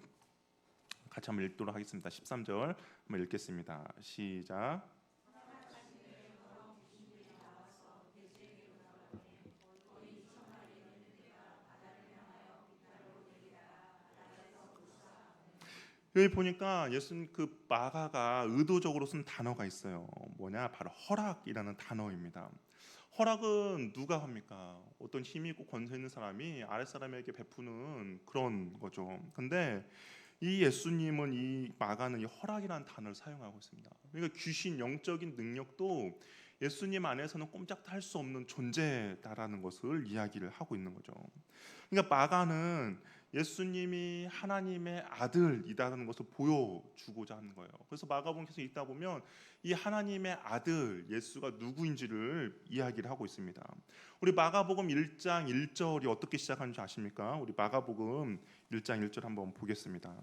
같이 한번 읽도록 하겠습니다. 13절 한번 읽겠습니다. 시작. 여기 보니까 예수님 그 마가가 의도적으로 쓴 단어가 있어요. 뭐냐? 바로 허락이라는 단어입니다. 허락은 누가 합니까? 어떤 힘이 있고 권세 있는 사람이 아랫사람에게 베푸는 그런 거죠. 근데 이 예수님은 이 마가는 이 허락이라는 단어를 사용하고 있습니다. 그러니까 귀신 영적인 능력도 예수님 안에서는 꼼짝도 할 수 없는 존재다라는 것을 이야기를 하고 있는 거죠. 그러니까 마가는 예수님이 하나님의 아들이다라는 것을 보여주고자 하는 거예요. 그래서 마가복음 계속 읽다 보면 이 하나님의 아들 예수가 누구인지를 이야기를 하고 있습니다. 우리 마가복음 1장 1절이 어떻게 시작하는지 아십니까? 우리 마가복음 1장 1절 한번 보겠습니다.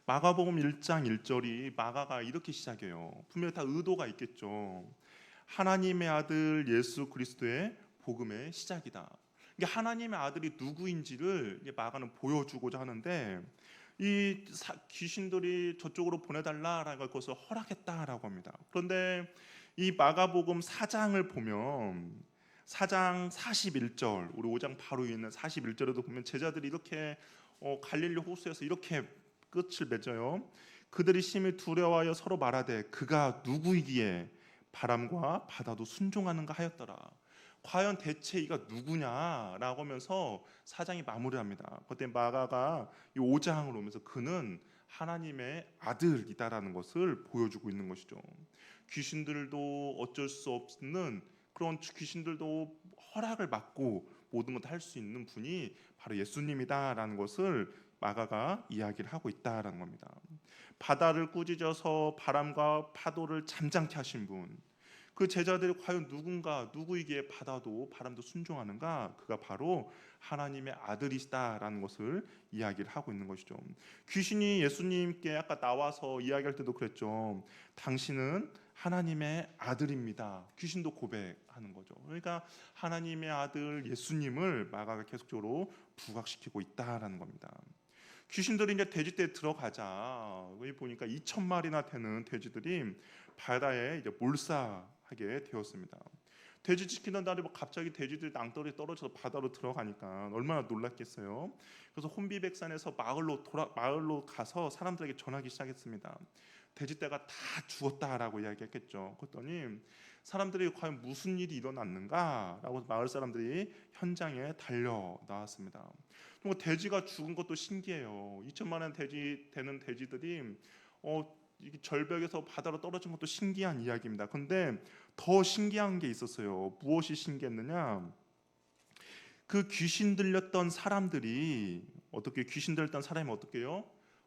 마가복음 1장 1절이 마가가 이렇게 시작해요. 분명히 다 의도가 있겠죠. 하나님의 아들 예수 그리스도의 복음의 시작이다. 하나님의 아들이 누구인지를 마가는 보여주고자 하는데 이 귀신들이 저쪽으로 보내달라라는 것을 허락했다라고 합니다. 그런데 이 마가복음 4장을 보면 4장 41절 우리 5장 바로 위에 있는 41절에도 보면 제자들이 이렇게 갈릴리 호수에서 이렇게 끝을 맺어요. 그들이 심히 두려워하여 서로 말하되 그가 누구이기에 바람과 바다도 순종하는가 하였더라. 과연 대체 이가 누구냐라고 하면서 사장이 마무리합니다. 그때 마가가 이 5장으로 오면서 그는 하나님의 아들이다라는 것을 보여주고 있는 것이죠. 귀신들도 어쩔 수 없는 그런 귀신들도 허락을 받고 모든 것 할 수 있는 분이 바로 예수님이다라는 것을 마가가 이야기를 하고 있다라는 겁니다. 바다를 꾸짖어서 바람과 파도를 잠잠케 하신 분, 그 제자들이 과연 누구이기에 바다도 바람도 순종하는가? 그가 바로 하나님의 아들이시다라는 것을 이야기를 하고 있는 것이죠. 귀신이 예수님께 아까 나와서 이야기할 때도 그랬죠. 당신은 하나님의 아들입니다. 귀신도 고백하는 거죠. 그러니까 하나님의 아들 예수님을 마가가 계속적으로 부각시키고 있다라는 겁니다. 귀신들이 이제 돼지떼에 들어가자 여기 보니까 2,000마리나 되는 돼지들이 바다에 이제 몰사하게 되었습니다. 돼지 지키는 날에 갑자기 돼지들이 낭떠러지 떨어져서 바다로 들어가니까 얼마나 놀랐겠어요. 그래서 혼비백산에서 마을로 가서 사람들에게 전하기 시작했습니다. 돼지떼가 다 죽었다라고 이야기했겠죠. 그랬더니 사람들이 과연 무슨 일이 일어났는가라고 마을 사람들이 현장에 달려 나왔습니다. 정말 돼지가 죽은 것도 신기해요. 2천만 원 되는 돼지들이 이게 절벽에서 바다로 떨어진 것도 신기한 이야기입니다. 그런데 더 신기한 게 있었어요. 무엇이 신기했느냐? 그 귀신 들렸던 사람들이 귀신 들렸던 사람이 어떻게요?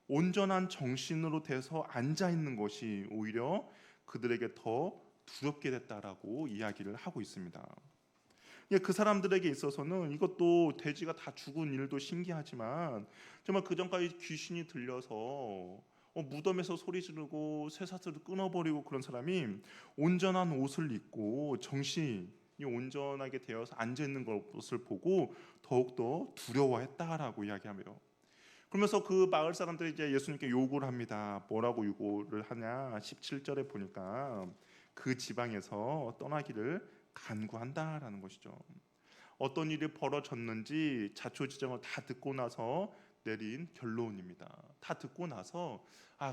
온전한 정신으로 돼서 앉아 있는 것이 오히려 그들에게 더 두렵게 됐다라고 이야기를 하고 있습니다. 그 사람들에게 있어서는 이것도 돼지가 다 죽은 일도 신기하지만 정말 그 전까지 귀신이 들려서 무덤에서 소리 지르고 쇠사슬을 끊어버리고 그런 사람이 온전한 옷을 입고 정신이 온전하게 되어서 앉아 있는 것을 보고 더욱더 두려워했다라고 이야기하며, 그러면서 그 마을 사람들이 이제 예수님께 요구를 합니다. 뭐라고 요구를 하냐? 17절에 보니까 그 지방에서 떠나기를 간구한다라는 것이죠. 어떤 일이 벌어졌는지 자초지정을 다 듣고 나서 내린 결론입니다. 다 듣고 나서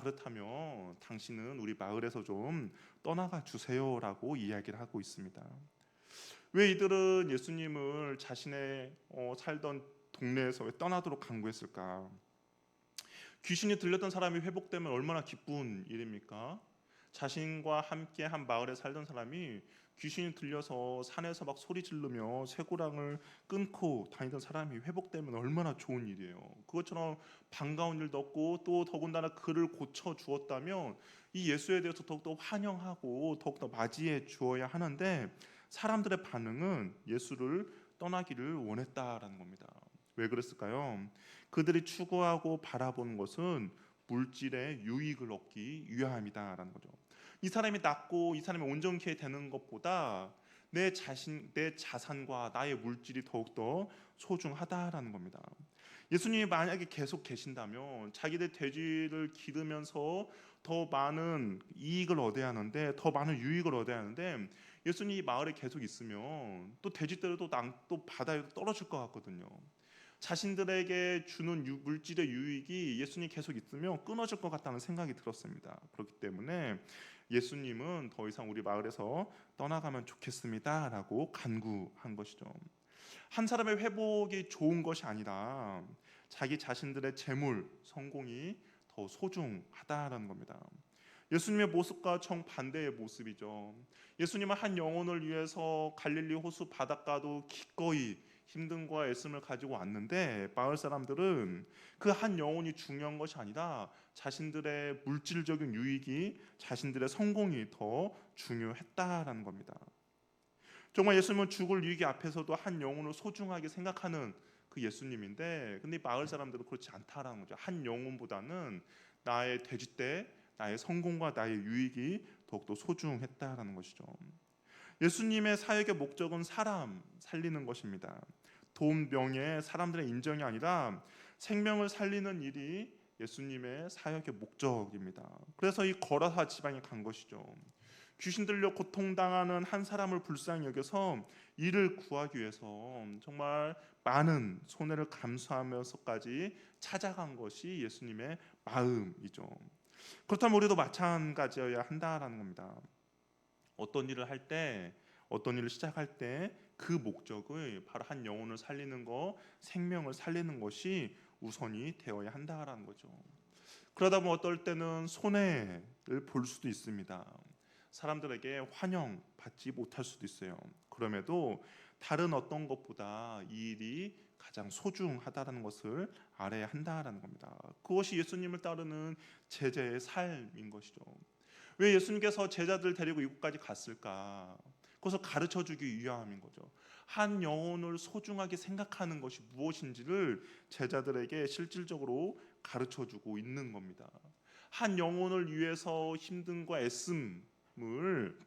그렇다면 당신은 우리 마을에서 좀 떠나가 주세요라고 이야기를 하고 있습니다. 왜 이들은 예수님을 자신의 살던 동네에서 왜 떠나도록 간구했을까? 귀신이 들렸던 사람이 회복되면 얼마나 기쁜 일입니까? 자신과 함께 한 마을에 살던 사람이 귀신이 들려서 산에서 막 소리 지르며 쇠고랑을 끊고 다니던 사람이 회복되면 얼마나 좋은 일이에요. 그것처럼 반가운 일도 없고 또 더군다나 그를 고쳐 주었다면 이 예수에 대해서 더욱더 환영하고 더욱더 맞이해 주어야 하는데 사람들의 반응은 예수를 떠나기를 원했다라는 겁니다. 왜 그랬을까요? 그들이 추구하고 바라보는 것은 물질의 유익을 얻기 위함이다라는 거죠. 이 사람이 낫고 이 사람이 온전케 되는 것보다 내 자산과 나의 물질이 더욱더 소중하다라는 겁니다. 예수님이 만약에 계속 계신다면 자기들 돼지를 기르면서 더 많은 이익을 얻어야 하는데, 더 많은 유익을 얻어야 하는데 예수님이 마을에 계속 있으면 또 돼지들도 또 바다에 떨어질 것 같거든요. 자신들에게 주는 물질의 유익이 예수님이 계속 있으면 끊어질 것 같다는 생각이 들었습니다. 그렇기 때문에 예수님은 더 이상 우리 마을에서 떠나가면 좋겠습니다라고 간구한 것이죠. 한 사람의 회복이 좋은 것이 아니라 자기 자신들의 재물, 성공이 더 소중하다라는 겁니다. 예수님의 모습과 정반대의 모습이죠. 예수님은 한 영혼을 위해서 갈릴리 호수 바닷가도 기꺼이 힘듦과 애씀을 가지고 왔는데 마을 사람들은 그 한 영혼이 중요한 것이 아니라 자신들의 물질적인 유익이, 자신들의 성공이 더 중요했다라는 겁니다. 정말 예수님은 죽을 위기 앞에서도 한 영혼을 소중하게 생각하는 그 예수님인데, 근데 마을 사람들은 그렇지 않다라는 거죠. 한 영혼보다는 나의 돼지떼, 나의 성공과 나의 유익이 더욱더 소중했다라는 것이죠. 예수님의 사역의 목적은 사람 살리는 것입니다. 돈, 명예, 사람들의 인정이 아니라 생명을 살리는 일이 예수님의 사역의 목적입니다. 그래서 이 거라사 지방에 간 것이죠. 귀신 들려 고통당하는 한 사람을 불쌍히 여겨서 이를 구하기 위해서 정말 많은 손해를 감수하면서까지 찾아간 것이 예수님의 마음이죠. 그렇다면 우리도 마찬가지여야 한다라는 겁니다. 어떤 일을 할 때, 어떤 일을 시작할 때 그 목적의 바로 한 영혼을 살리는 것, 생명을 살리는 것이 우선이 되어야 한다라는 거죠. 그러다 보면 어떨 때는 손해를 볼 수도 있습니다. 사람들에게 환영받지 못할 수도 있어요. 그럼에도 다른 어떤 것보다 이 일이 가장 소중하다는 것을 알아야 한다라는 겁니다. 그것이 예수님을 따르는 제자의 삶인 것이죠. 왜 예수님께서 제자들 데리고 이곳까지 갔을까? 그것을 가르쳐주기 위함인 거죠. 한 영혼을 소중하게 생각하는 것이 무엇인지를 제자들에게 실질적으로 가르쳐주고 있는 겁니다. 한 영혼을 위해서 힘듦과 애씀을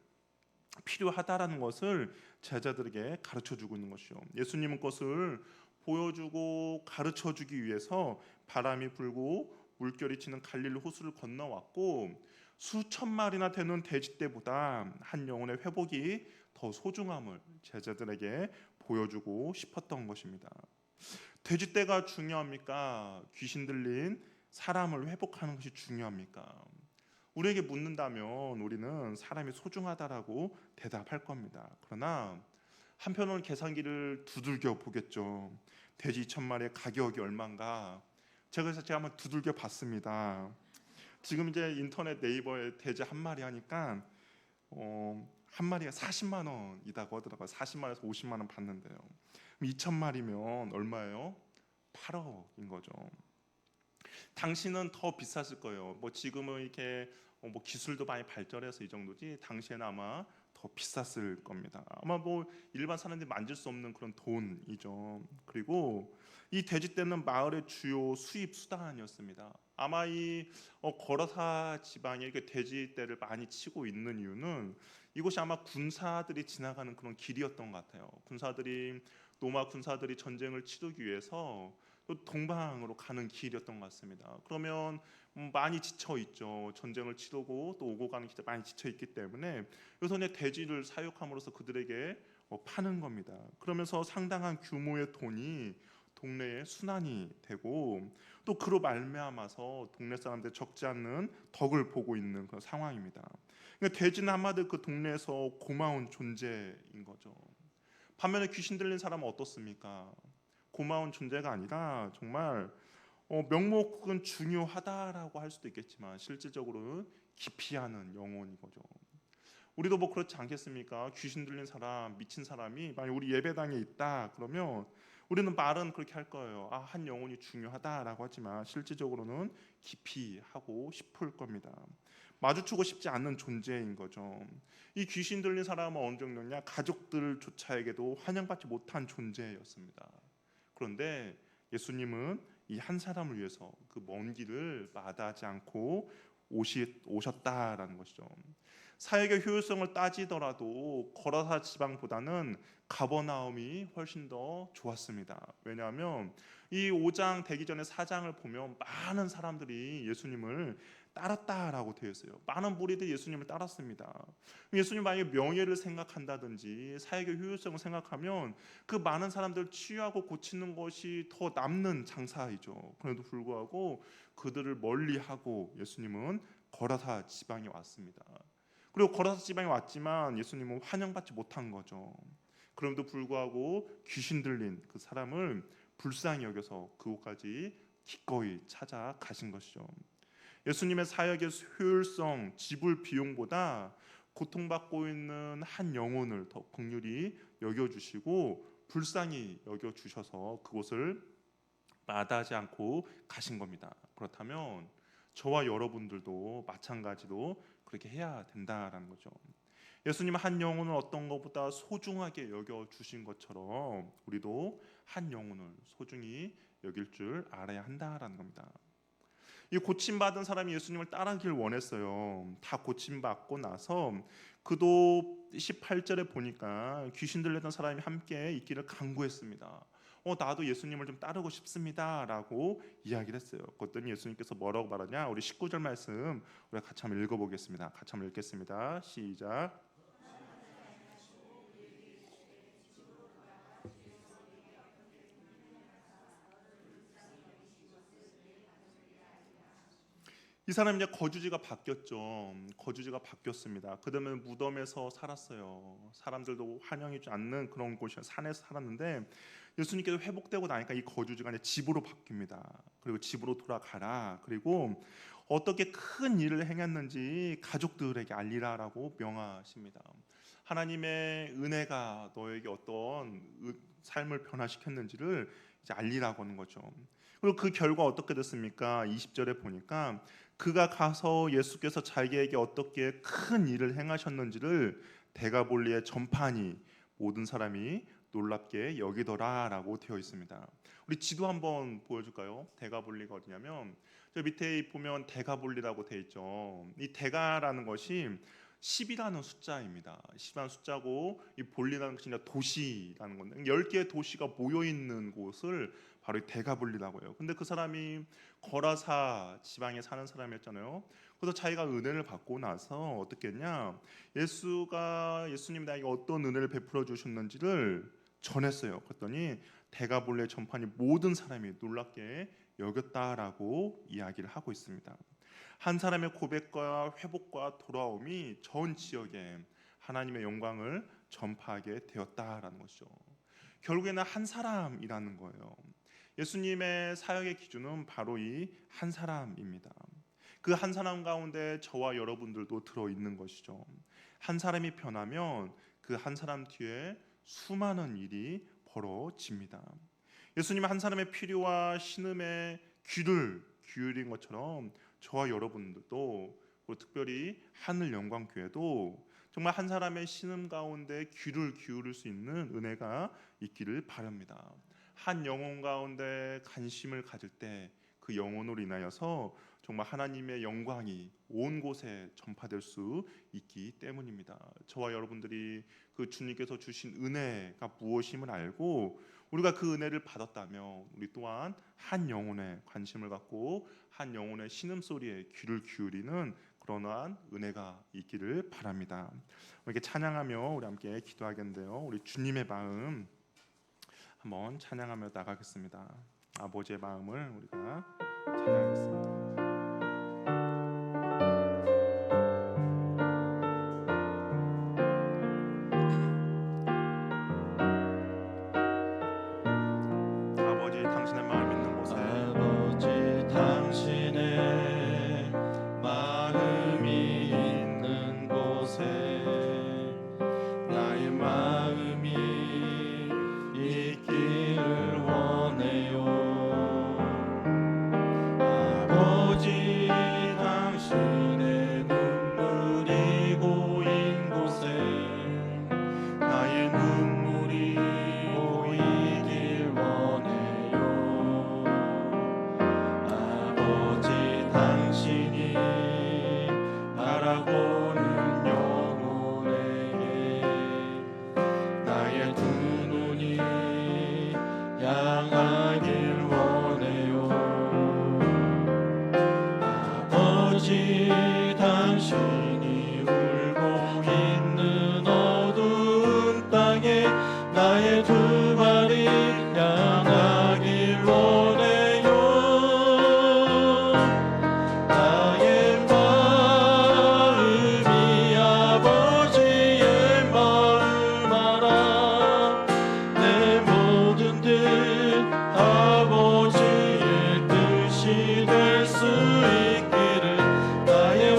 필요하다라는 것을 제자들에게 가르쳐주고 있는 것이죠. 예수님은 그것을 보여주고 가르쳐주기 위해서 바람이 불고 물결이 치는 갈릴리 호수를 건너왔고, 수천 마리나 되는 돼지떼보다 한 영혼의 회복이 더 소중함을 제자들에게 보여주고 싶었던 것입니다. 돼지떼가 중요합니까? 귀신 들린 사람을 회복하는 것이 중요합니까? 우리에게 묻는다면 우리는 사람이 소중하다라고 대답할 겁니다. 그러나 한편으로는 계산기를 두들겨 보겠죠. 돼지 2,000마리의 가격이 얼마인가? 제가 한번 두들겨 봤습니다. 지금 이제 인터넷 네이버에 돼지 한 마리 하니까 한 마리가 40만 원이라고 하더라고요. 40만 원에서 50만 원 받는데요. 2,000마리면 얼마예요? 8억인 거죠. 당시는 더 비쌌을 거예요. 뭐 지금은 이렇게 뭐 기술도 많이 발전해서 이 정도지 당시에는 아마 더 비쌌을 겁니다. 아마 뭐 일반 사람들이 만질 수 없는 그런 돈이죠. 그리고 이 돼지떼는 마을의 주요 수입 수단이었습니다. 아마 이 거라사 지방에 이렇게 돼지떼를 많이 치고 있는 이유는 이곳이 아마 군사들이 지나가는 그런 길이었던 것 같아요. 로마 군사들이 전쟁을 치르기 위해서 또 동방으로 가는 길이었던 것 같습니다. 그러면 많이 지쳐 있죠. 전쟁을 치르고 또 오고 가는 길에 많이 지쳐 있기 때문에 여기서 이제 돼지를 사육함으로써 그들에게 파는 겁니다. 그러면서 상당한 규모의 돈이 동네에 순환이 되고 또 그로 말미암아서 동네 사람들 적지 않는 덕을 보고 있는 그런 상황입니다. 그러니까 돼지는 한마디로 그 동네에서 고마운 존재인 거죠. 반면에 귀신 들린 사람은 어떻습니까? 고마운 존재가 아니라 정말 명목은 중요하다라고 할 수도 있겠지만 실질적으로는 기피하는 영혼인 거죠. 우리도 뭐 그렇지 않겠습니까? 귀신 들린 사람, 미친 사람이 만약 우리 예배당에 있다 그러면 우리는 말은 그렇게 할 거예요. 한 영혼이 중요하다라고 하지만 실질적으로는 기피하고 싶을 겁니다. 마주치고 싶지 않는 존재인 거죠. 이 귀신 들린 사람은 어느 정도냐? 가족들조차에게도 환영받지 못한 존재였습니다. 그런데 예수님은 이 한 사람을 위해서 그 먼 길을 마다하지 않고 오셨다라는 것이죠. 사역의 효율성을 따지더라도 거라사 지방보다는 가버나움이 훨씬 더 좋았습니다. 왜냐하면 이 5장 되기 전에 4장을 보면 많은 사람들이 예수님을 따랐다라고 되어 있어요. 많은 무리들이 예수님을 따랐습니다. 예수님 만약에 명예를 생각한다든지 사역의 효율성을 생각하면 그 많은 사람들을 치유하고 고치는 것이 더 남는 장사이죠. 그래도 불구하고 그들을 멀리하고 예수님은 거라사 지방에 왔습니다. 그리고 거라사 지방에 왔지만 예수님은 환영받지 못한 거죠. 그럼에도 불구하고 귀신 들린 그 사람을 불쌍히 여겨서 그곳까지 기꺼이 찾아가신 것이죠. 예수님의 사역의 효율성, 지불 비용보다 고통받고 있는 한 영혼을 더 긍휼히 여겨주시고 불쌍히 여겨주셔서 그곳을 마다하지 않고 가신 겁니다. 그렇다면 저와 여러분들도 마찬가지로 그렇게 해야 된다라는 거죠. 예수님 한 영혼을 어떤 것보다 소중하게 여겨주신 것처럼 우리도 한 영혼을 소중히 여길 줄 알아야 한다라는 겁니다. 이 고침받은 사람이 예수님을 따르길 원했어요. 다 고침받고 나서 그도 18절에 보니까 귀신 들렸던 사람이 함께 있기를 간구했습니다. 나도 예수님을 좀 따르고 싶습니다라고 이야기를 했어요. 그랬더니 예수님께서 뭐라고 말하냐? 우리 19절 말씀 우리 같이 한번 읽어보겠습니다. 같이 한번 읽겠습니다. 시작. 이 사람이 이제 거주지가 바뀌었죠. 거주지가 바뀌었습니다. 그다음에 무덤에서 살았어요. 사람들도 환영하지 않는 그런 곳이 산에서 살았는데 예수님께서 회복되고 나니까 이 거주지가 이제 집으로 바뀝니다. 그리고 집으로 돌아가라. 그리고 어떻게 큰 일을 행했는지 가족들에게 알리라라고 명하십니다. 하나님의 은혜가 너에게 어떤 삶을 변화시켰는지를 이제 알리라고 하는 거죠. 그리고 그 결과 어떻게 됐습니까? 20절에 보니까 그가 가서 예수께서 자기에게 어떻게 큰 일을 행하셨는지를 데가볼리에 전파하니 모든 사람이 놀랍게 여기더라라고 되어 있습니다. 우리 지도 한번 보여줄까요? 데가볼리가 어디냐면 저 밑에 보면 데가볼리라고 되어 있죠. 이 데가라는 것이 10이라는 숫자입니다. 10이라는 숫자고 이 볼리라는 것이 도시라는 건데 10개의 도시가 모여 있는 곳을 바로 이 데가볼리라고 해요. 근데 그 사람이 거라사 지방에 사는 사람이었잖아요. 그래서 자기가 은혜를 받고 나서 어떻게 했냐? 예수님이 나에게 어떤 은혜를 베풀어 주셨는지를 전했어요. 그랬더니 데가볼리의 전파니 모든 사람이 놀랍게 여겼다라고 이야기를 하고 있습니다. 한 사람의 고백과 회복과 돌아옴이 전 지역에 하나님의 영광을 전파하게 되었다라는 것이죠. 결국에는 한 사람이라는 거예요. 예수님의 사역의 기준은 바로 이 한 사람입니다. 그 한 사람 가운데 저와 여러분들도 들어있는 것이죠. 한 사람이 변하면 그 한 사람 뒤에 수많은 일이 벌어집니다. 예수님은 한 사람의 필요와 신음에 귀를 기울인 것처럼 저와 여러분들도, 그리고 특별히 하늘 영광교회도 정말 한 사람의 신음 가운데 귀를 기울일 수 있는 은혜가 있기를 바랍니다. 한 영혼 가운데 관심을 가질 때 그 영혼으로 인하여서 정말 하나님의 영광이 온 곳에 전파될 수 있기 때문입니다. 저와 여러분들이 그 주님께서 주신 은혜가 무엇임을 알고 우리가 그 은혜를 받았다면 우리 또한 한 영혼에 관심을 갖고 한 영혼의 신음소리에 귀를 기울이는 그러한 은혜가 있기를 바랍니다. 이렇게 찬양하며 우리 함께 기도하겠는데요. 우리 주님의 마음 한번 찬양하며 나가겠습니다. 아버지의 마음을 우리가 찬양하겠습니다. 아버지 당신의 마음 있는 곳에 아버지 당신의 마음이 있는 곳에 나의 마음이 있기를 원해요. 아버지 당신의 눈물이 고인 곳에 나의 눈물이 고이길 원해요. 아버지 당신이 바라보는 영혼에게 나의 두 눈이 향하길 원해요. 아버지 당신이 울고 있는 어두운 땅에 나의 두 발이 향하길 원해요. 나의 마음이 아버지의 마음 알아. 내 모든 뜻 아버지의 뜻이 될 수 있기를 나의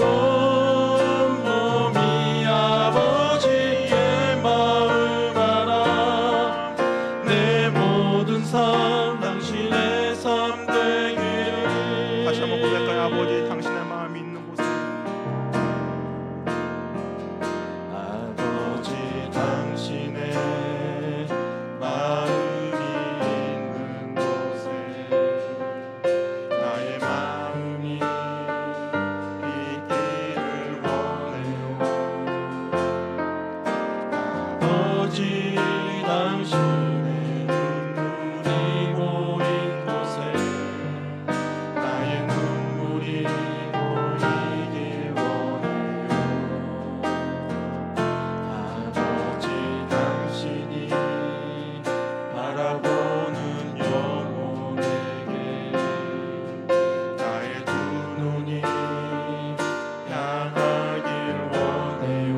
온몸이 아버지의 마음 알아. 내 모든 삶 당신의 삶 되기를. 다시 한번 고백할까요? 아버지 당신의 마음이 있는 곳에 아버지 당신의 마음이 있는 곳에 나의 마음이 있기를 원해요. 아버지 당신의 눈물이 고인 곳에 나의 눈물이 고이길 원해요. 아버지 당신이 바라보는 영혼에게 나의 두 눈이 향하길 원해요.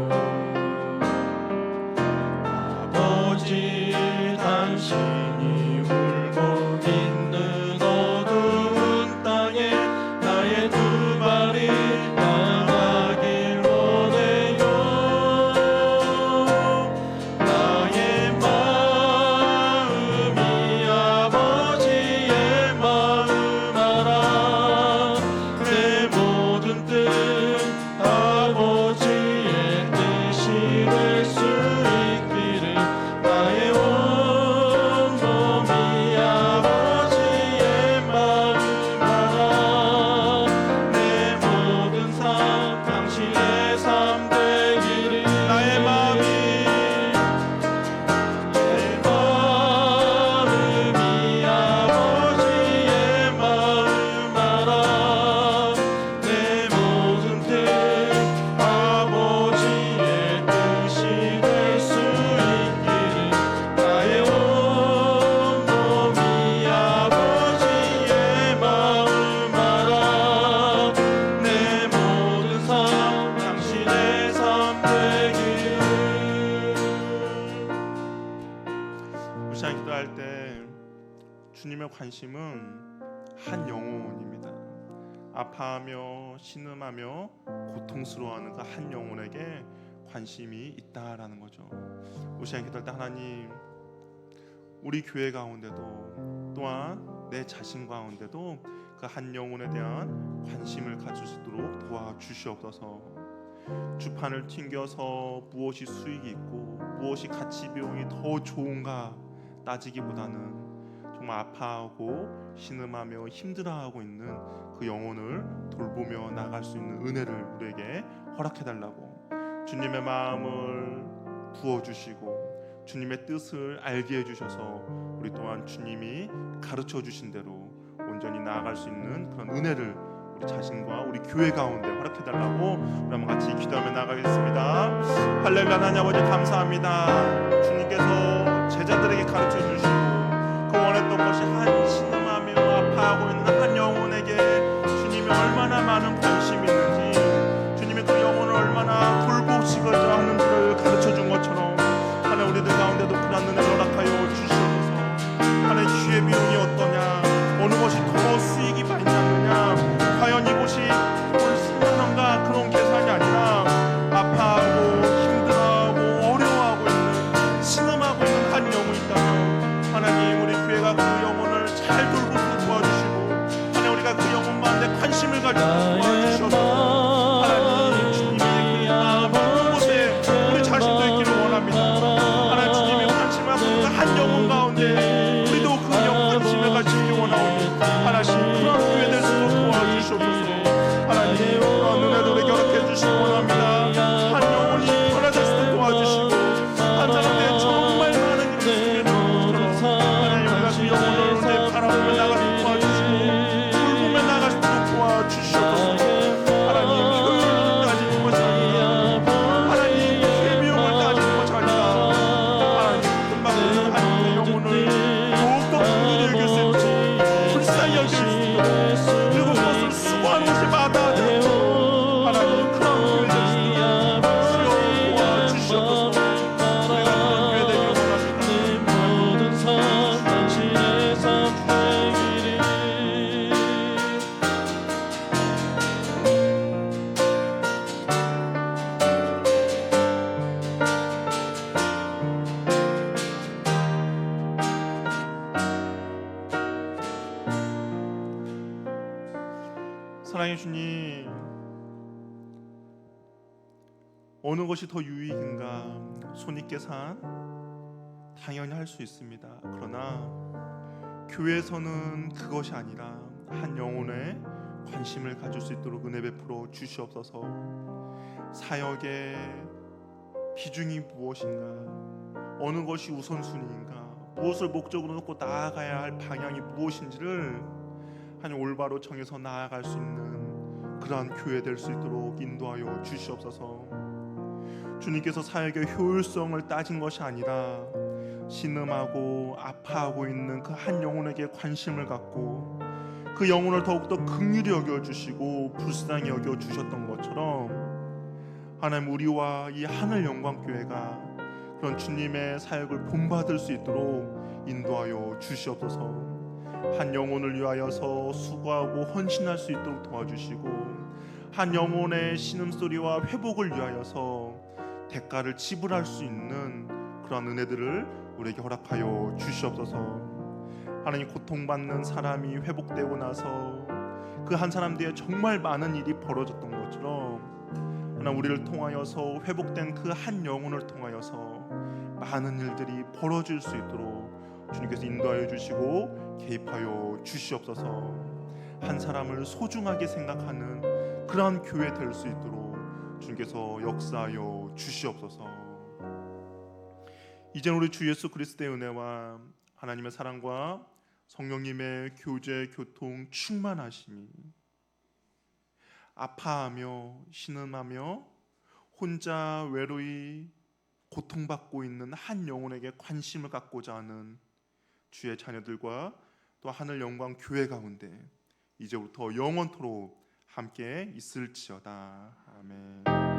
아버지 당신이 울고 있는 어두운 땅에 나의 두 발이 향하길 원해요. 나의 마음이 아버지의 마음 알아. 내 모든 뜻 아버지의 뜻이 될 수 있기를 나의 온몸이 시간 기도할 때 주님의 관심은 한 영혼입니다. 아파하며 신음하며 고통스러워하는 그 한 영혼에게 관심이 있다라는 거죠. 이 시간 기도할 때 하나님, 우리 교회 가운데도 또한 내 자신 가운데도 그 한 영혼에 대한 관심을 가질 수 있도록 도와주시옵소서. 주판을 튕겨서 무엇이 수익이 있고 무엇이 가치 비용이 더 좋은가 따지기보다는 정말 아파하고 신음하며 힘들어하고 있는 그 영혼을 돌보며 나갈 수 있는 은혜를 우리에게 허락해달라고 주님의 마음을 부어주시고 주님의 뜻을 알게 해주셔서 우리 또한 주님이 가르쳐 주신 대로 온전히 나아갈 수 있는 그런 은혜를 우리 자신과 우리 교회 가운데 허락해달라고 우리 한번 같이 기도하며 나가겠습니다. 할렐루야. 하나님 아버지 감사합니다. 주님께서 제자들에게 가르쳐 주시고 그 원했던 것이 한 신음하며 아파하고 있는 한 영혼에게 주님이 얼마나 많은 관심이 있는지, 주님이 그 영혼을 얼마나 돌보시고자 하는지를 가르쳐 준 것처럼 하나님 우리들 가운데도 그런 은혜를 허락하여 주시옵소서. 하나님 주의 비용이 어떠냐, 어느 것이 더 수익이 많이 나느냐, 과연 이곳이 얼마나 그런 계산이 아니라 아파하고 힘들어하고 어려워하고 있는 신음하고 있는 한 영혼이 있다면 하나님 우리 교회가 그 영혼을 잘 돌보도록 도와주시고 하나님 우리가 그 영혼 가운데 관심을 가지고 도와주시옵소서. 하나님 주님의 그 곳에 우리 자신도 있기를 원합니다. 하나님 주님의 관심하고 그 한 영혼 가운데 우리도 그 영혼 관심을 가지기 원하오니 하나님 그런 교회 될 수 있도록 도와주시옵소서. 하나님 그런 은혜도 우리에게 허락해 주시기 원합니다. 한 영혼이 변화될 수 있도록 도와주시고 한 사람의 정말 많은 일을 쓰게 도와주시고 하나님 우리가 그 영혼을 오늘 바라보며 나갈 수 있도록 도와주시고 돌보며 나갈 수 있도록 도와주시옵소서. 하나님 효율을 따지는 것이 아니라 하나님 주의 비용을 따지는 것이 아니라 하나님 금방 하나님의 영혼을 더욱더 긍휼히 여길 수 있도록 불쌍히 여길 수 있도록 그리고 그것을 수고하는 것을 받아들이고 하나님 그런 교회 될 수 있도록 주여 도와주시옵소서. 우리가 그런 교회 되기를 원합니다. 모든 삶 당신의 삶 되기를. 사랑의 주님, 어느 것이 더 유익인가 손익계산 당연히 할 수 있습니다. 그러나 교회에서는 그것이 아니라 한 영혼에 관심을 가질 수 있도록 은혜 베풀어 주시옵소서. 사역의 비중이 무엇인가, 어느 것이 우선순위인가, 무엇을 목적으로 놓고 나아가야 할 방향이 무엇인지를 하나님 올바로 정해서 나아갈 수 있는 그러한 교회 될 수 있도록 인도하여 주시옵소서. 주님께서 사역의 효율성을 따진 것이 아니라 신음하고 아파하고 있는 그 한 영혼에게 관심을 갖고 그 영혼을 더욱더 긍휼히 여겨주시고 불쌍히 여겨주셨던 것처럼 하나님 우리와 이 하늘 영광교회가 그런 주님의 사역을 본받을 수 있도록 인도하여 주시옵소서. 한 영혼을 위하여서 수고하고 헌신할 수 있도록 도와주시고 한 영혼의 신음소리와 회복을 위하여서 대가를 지불할 수 있는 그런 은혜들을 우리에게 허락하여 주시옵소서. 하나님 고통받는 사람이 회복되고 나서 그 한 사람 뒤에 정말 많은 일이 벌어졌던 것처럼 하나님 우리를 통하여서 회복된 그 한 영혼을 통하여서 많은 일들이 벌어질 수 있도록 주님께서 인도하여 주시고 개입하여 주시옵소서. 한 사람을 소중하게 생각하는 그러한 교회 될 수 있도록 주님께서 역사하여 주시옵소서. 이제 우리 주 예수 그리스도의 은혜와 하나님의 사랑과 성령님의 교제 교통 충만하심이 아파하며 신음하며 혼자 외로이 고통받고 있는 한 영혼에게 관심을 갖고자 하는 주의 자녀들과 또 하늘 영광 교회 가운데 이제부터 영원토록 함께 있을지어다. 아멘.